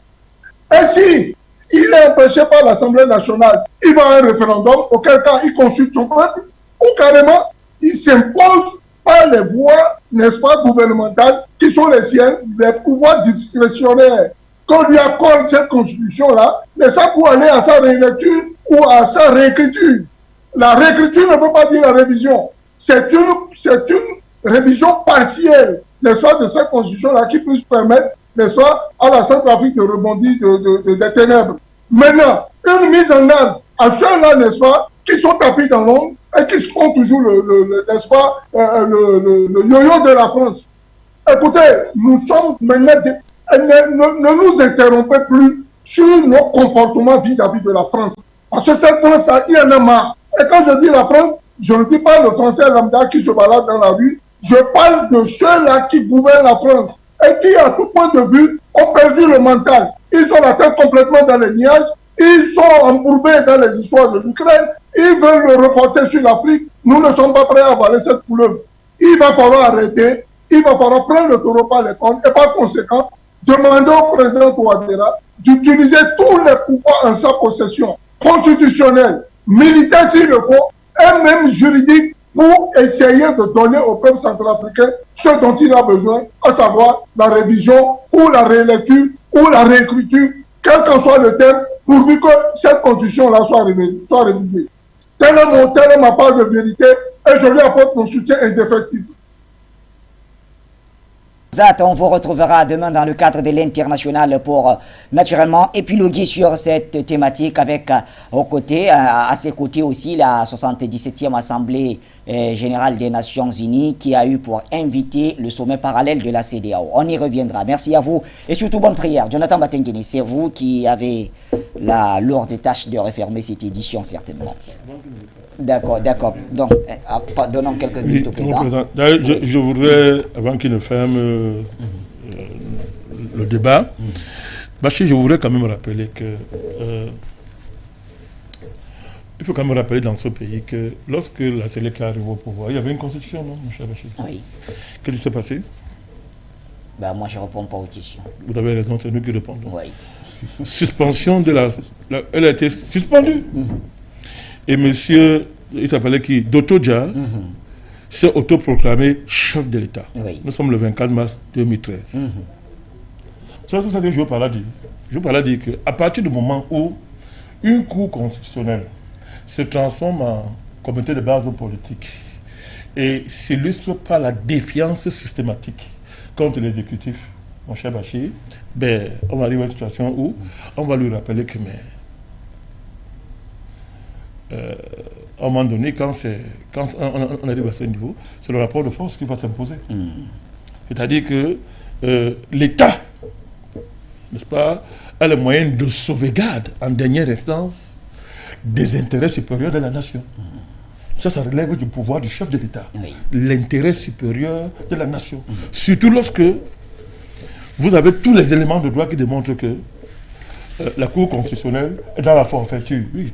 et si il est empêché par l'Assemblée nationale, il va à un référendum, auquel cas il consulte son peuple, ou carrément, il s'impose par les voies, n'est-ce pas, gouvernementales, qui sont les siennes, les pouvoirs discrétionnaires qu'on lui accorde cette constitution-là, mais ça pour aller à sa réélecture ou à sa réécriture. La réécriture ne veut pas dire la révision. C'est une révision partielle, n'est-ce pas, de cette constitution-là qui puisse permettre, n'est-ce pas, à la Centrafrique de rebondir des ténèbres. Maintenant, une mise en garde à ceux-là, n'est-ce pas, qui sont tapis dans l'ombre et qui seront toujours n'est-ce pas, le yo-yo de la France. Écoutez, nous sommes maintenant, ne nous interrompez plus sur nos comportements vis-à-vis de la France. Parce que cette France, il y en a marre. Et quand je dis la France, je ne dis pas le français lambda qui se balade dans la rue, je parle de ceux-là qui gouvernent la France et qui, à tout point de vue, ont perdu le mental. Ils ont la tête complètement dans les nuages, ils sont embourbés dans les histoires de l'Ukraine, ils veulent le reporter sur l'Afrique. Nous ne sommes pas prêts à avaler cette couleuvre. Il va falloir arrêter, il va falloir prendre le taureau par les cornes et par conséquent, demander au président Touadéra d'utiliser tous les pouvoirs en sa possession, constitutionnels, militaires s'il le faut, et même juridiques, pour essayer de donner au peuple centrafricain ce dont il a besoin, à savoir la révision ou la rélecture ou la réécriture, quel qu'en soit le thème, pourvu que cette constitution-là soit révisée. Tel est ma part de vérité et je lui apporte mon soutien indéfectible. On vous retrouvera demain dans le cadre de l'international pour naturellement épiloguer sur cette thématique avec à ses côtés aussi la 77e Assemblée générale des Nations Unies qui a eu pour inviter le sommet parallèle de la CEDEAO. On y reviendra. Merci à vous et surtout bonne prière. Jonathan Batengene, c'est vous qui avez la lourde tâche de refermer cette édition certainement. D'accord. Donc, donnons quelques minutes au président. Je voudrais, avant qu'il ne ferme le débat, Bachir, je voudrais quand même rappeler que il faut quand même rappeler dans ce pays que lorsque la Séléka arrive au pouvoir, il y avait une constitution, non, mon cher Bachir? Oui. Qu'est-ce qui s'est passé? Moi, je ne réponds pas aux questions. Vous avez raison, c'est nous qui répondons. Oui. Suspension de elle a été suspendue. Et monsieur, il s'appelait qui? Dotoja, s'est autoproclamé chef de l'État. Oui. Nous sommes le 24 mars 2013. C'est ça que je veux par là dire. Je veux par là dire qu'à partir du moment où une cour constitutionnelle se transforme en comité de base politique et s'illustre par la défiance systématique contre l'exécutif, mon cher Bachir, on va arriver à une situation où on va lui rappeler que à un moment donné, quand on arrive à ce niveau, c'est le rapport de force qui va s'imposer. C'est-à-dire que l'État, n'est-ce pas, a le moyen de sauvegarde en dernière instance des intérêts supérieurs de la nation. Ça relève du pouvoir du chef de l'État. Oui. L'intérêt supérieur de la nation. Surtout lorsque vous avez tous les éléments de droit qui démontrent que la Cour constitutionnelle est dans la forfaiture. Oui,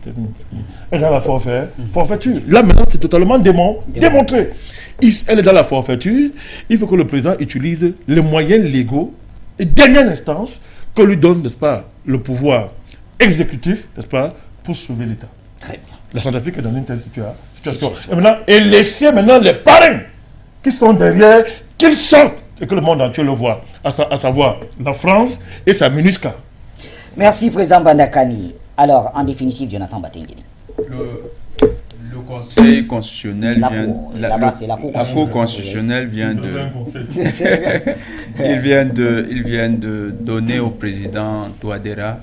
est dans la forfaiture. Là, maintenant, c'est totalement démontré. Elle est dans la forfaiture. Il faut que le président utilise les moyens légaux et dernière instance qu'on lui donne, n'est-ce pas, le pouvoir exécutif, n'est-ce pas, pour sauver l'État. Très bien. La Centrafrique est dans une telle situation. Et laisser maintenant les parrains qui sont derrière, qu'ils sortent et que le monde entier le voit, à savoir la France et sa MINUSCA. Merci, Président Bandakani. Alors, en définitive, Jonathan Batengeli. Le Conseil constitutionnel la Cour constitutionnelle vient de donner au président Touadéra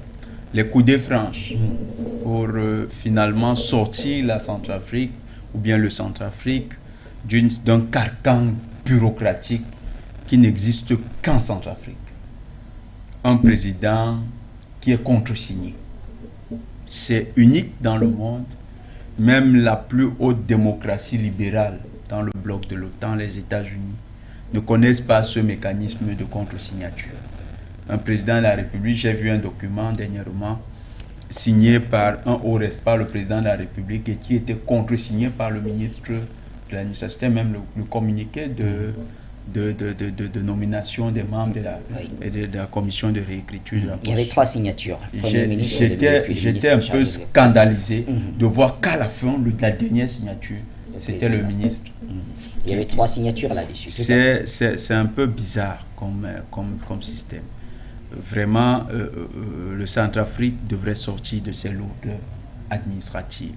les coudées franches pour finalement sortir la Centrafrique ou bien le Centrafrique d'un carcan bureaucratique qui n'existe qu'en Centrafrique. Un président qui est contresigné. C'est unique dans le monde. Même la plus haute démocratie libérale dans le bloc de l'OTAN, les États-Unis, ne connaissent pas ce mécanisme de contre-signature. Un président de la République, j'ai vu un document dernièrement signé par un haut respect, par le président de la République, et qui était contre-signé par le ministre de l'administration. C'était même le communiqué de nomination des membres de la commission de réécriture de la Il y avait 3 signatures. J'étais un peu scandalisé de voir qu'à la fin, la dernière signature, c'était le ministre. Il y avait 3 signatures là-dessus. C'est un peu bizarre comme système. Vraiment, le Centrafrique devrait sortir de ses lourdeurs administratives.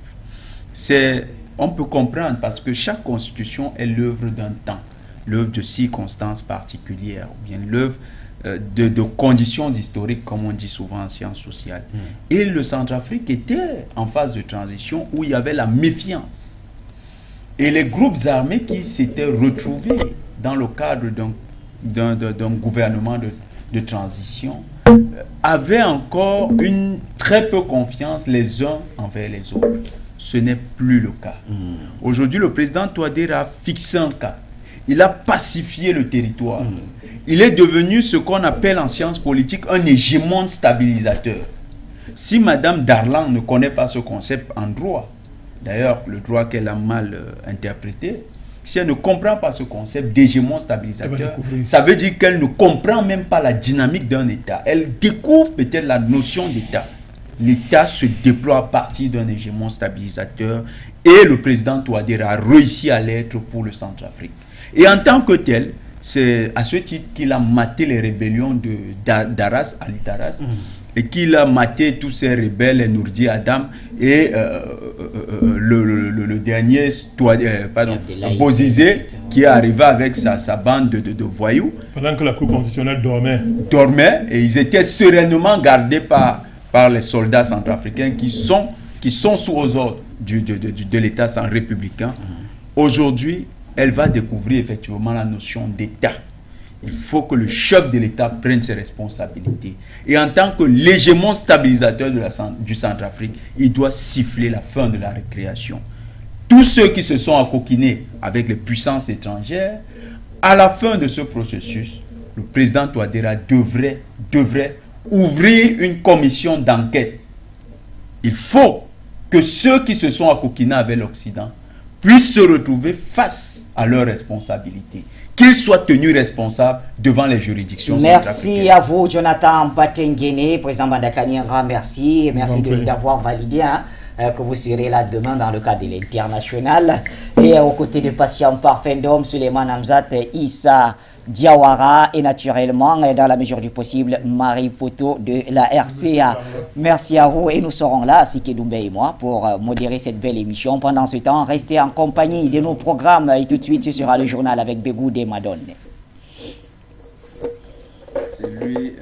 On peut comprendre parce que chaque constitution est l'œuvre d'un temps, l'œuvre de circonstances particulières, ou bien l'œuvre de conditions historiques, comme on dit souvent en sciences sociales. Et le Centrafrique était en phase de transition où il y avait la méfiance. Et les groupes armés qui s'étaient retrouvés dans le cadre d'un gouvernement de transition avaient encore une très peu confiance les uns envers les autres. Ce n'est plus le cas. Aujourd'hui, le président Touadéra a fixé un cas. Il a pacifié le territoire. Il est devenu ce qu'on appelle en sciences politiques un hégémon stabilisateur. Si Madame Darlan ne connaît pas ce concept en droit, d'ailleurs le droit qu'elle a mal interprété, si elle ne comprend pas ce concept d'hégémon stabilisateur, ça veut dire qu'elle ne comprend même pas la dynamique d'un État. Elle découvre peut-être la notion d'État. L'État se déploie à partir d'un hégémon stabilisateur et le président Touadéra a réussi à l'être pour le Centrafrique. Et en tant que tel, c'est à ce titre qu'il a maté les rébellions d'Aras, Ali Taras, et qu'il a maté tous ces rebelles, les Nourdi Adam, et le dernier, Bozizé, qui est arrivé avec sa bande de voyous. Pendant que la Cour constitutionnelle dormait, et ils étaient sereinement gardés par les soldats centrafricains qui sont sous aux ordres de l'État républicain. Aujourd'hui, elle va découvrir effectivement la notion d'État. Il faut que le chef de l'État prenne ses responsabilités. Et en tant que légèrement stabilisateur du Centrafrique, il doit siffler la fin de la récréation. Tous ceux qui se sont accoquinés avec les puissances étrangères, à la fin de ce processus, le président Touadéra devrait ouvrir une commission d'enquête. Il faut que ceux qui se sont accoquinés avec l'Occident puissent se retrouver face à leurs responsabilités. qu'ils soient tenus responsables devant les juridictions. Merci à vous, Jonathan Batengene, président Bandakani, un grand merci. Et merci d'avoir validé que vous serez là demain dans le cadre de l'international. Et aux côtés de Patient Parfendom, Suleiman Hamzat, Issa Diawara et naturellement, dans la mesure du possible, Marie Poto de la RCA. Merci à vous et nous serons là, Sike Doumbé et moi, pour modérer cette belle émission. Pendant ce temps, restez en compagnie de nos programmes et tout de suite, ce sera le journal avec Begou de Madone. C'est lui,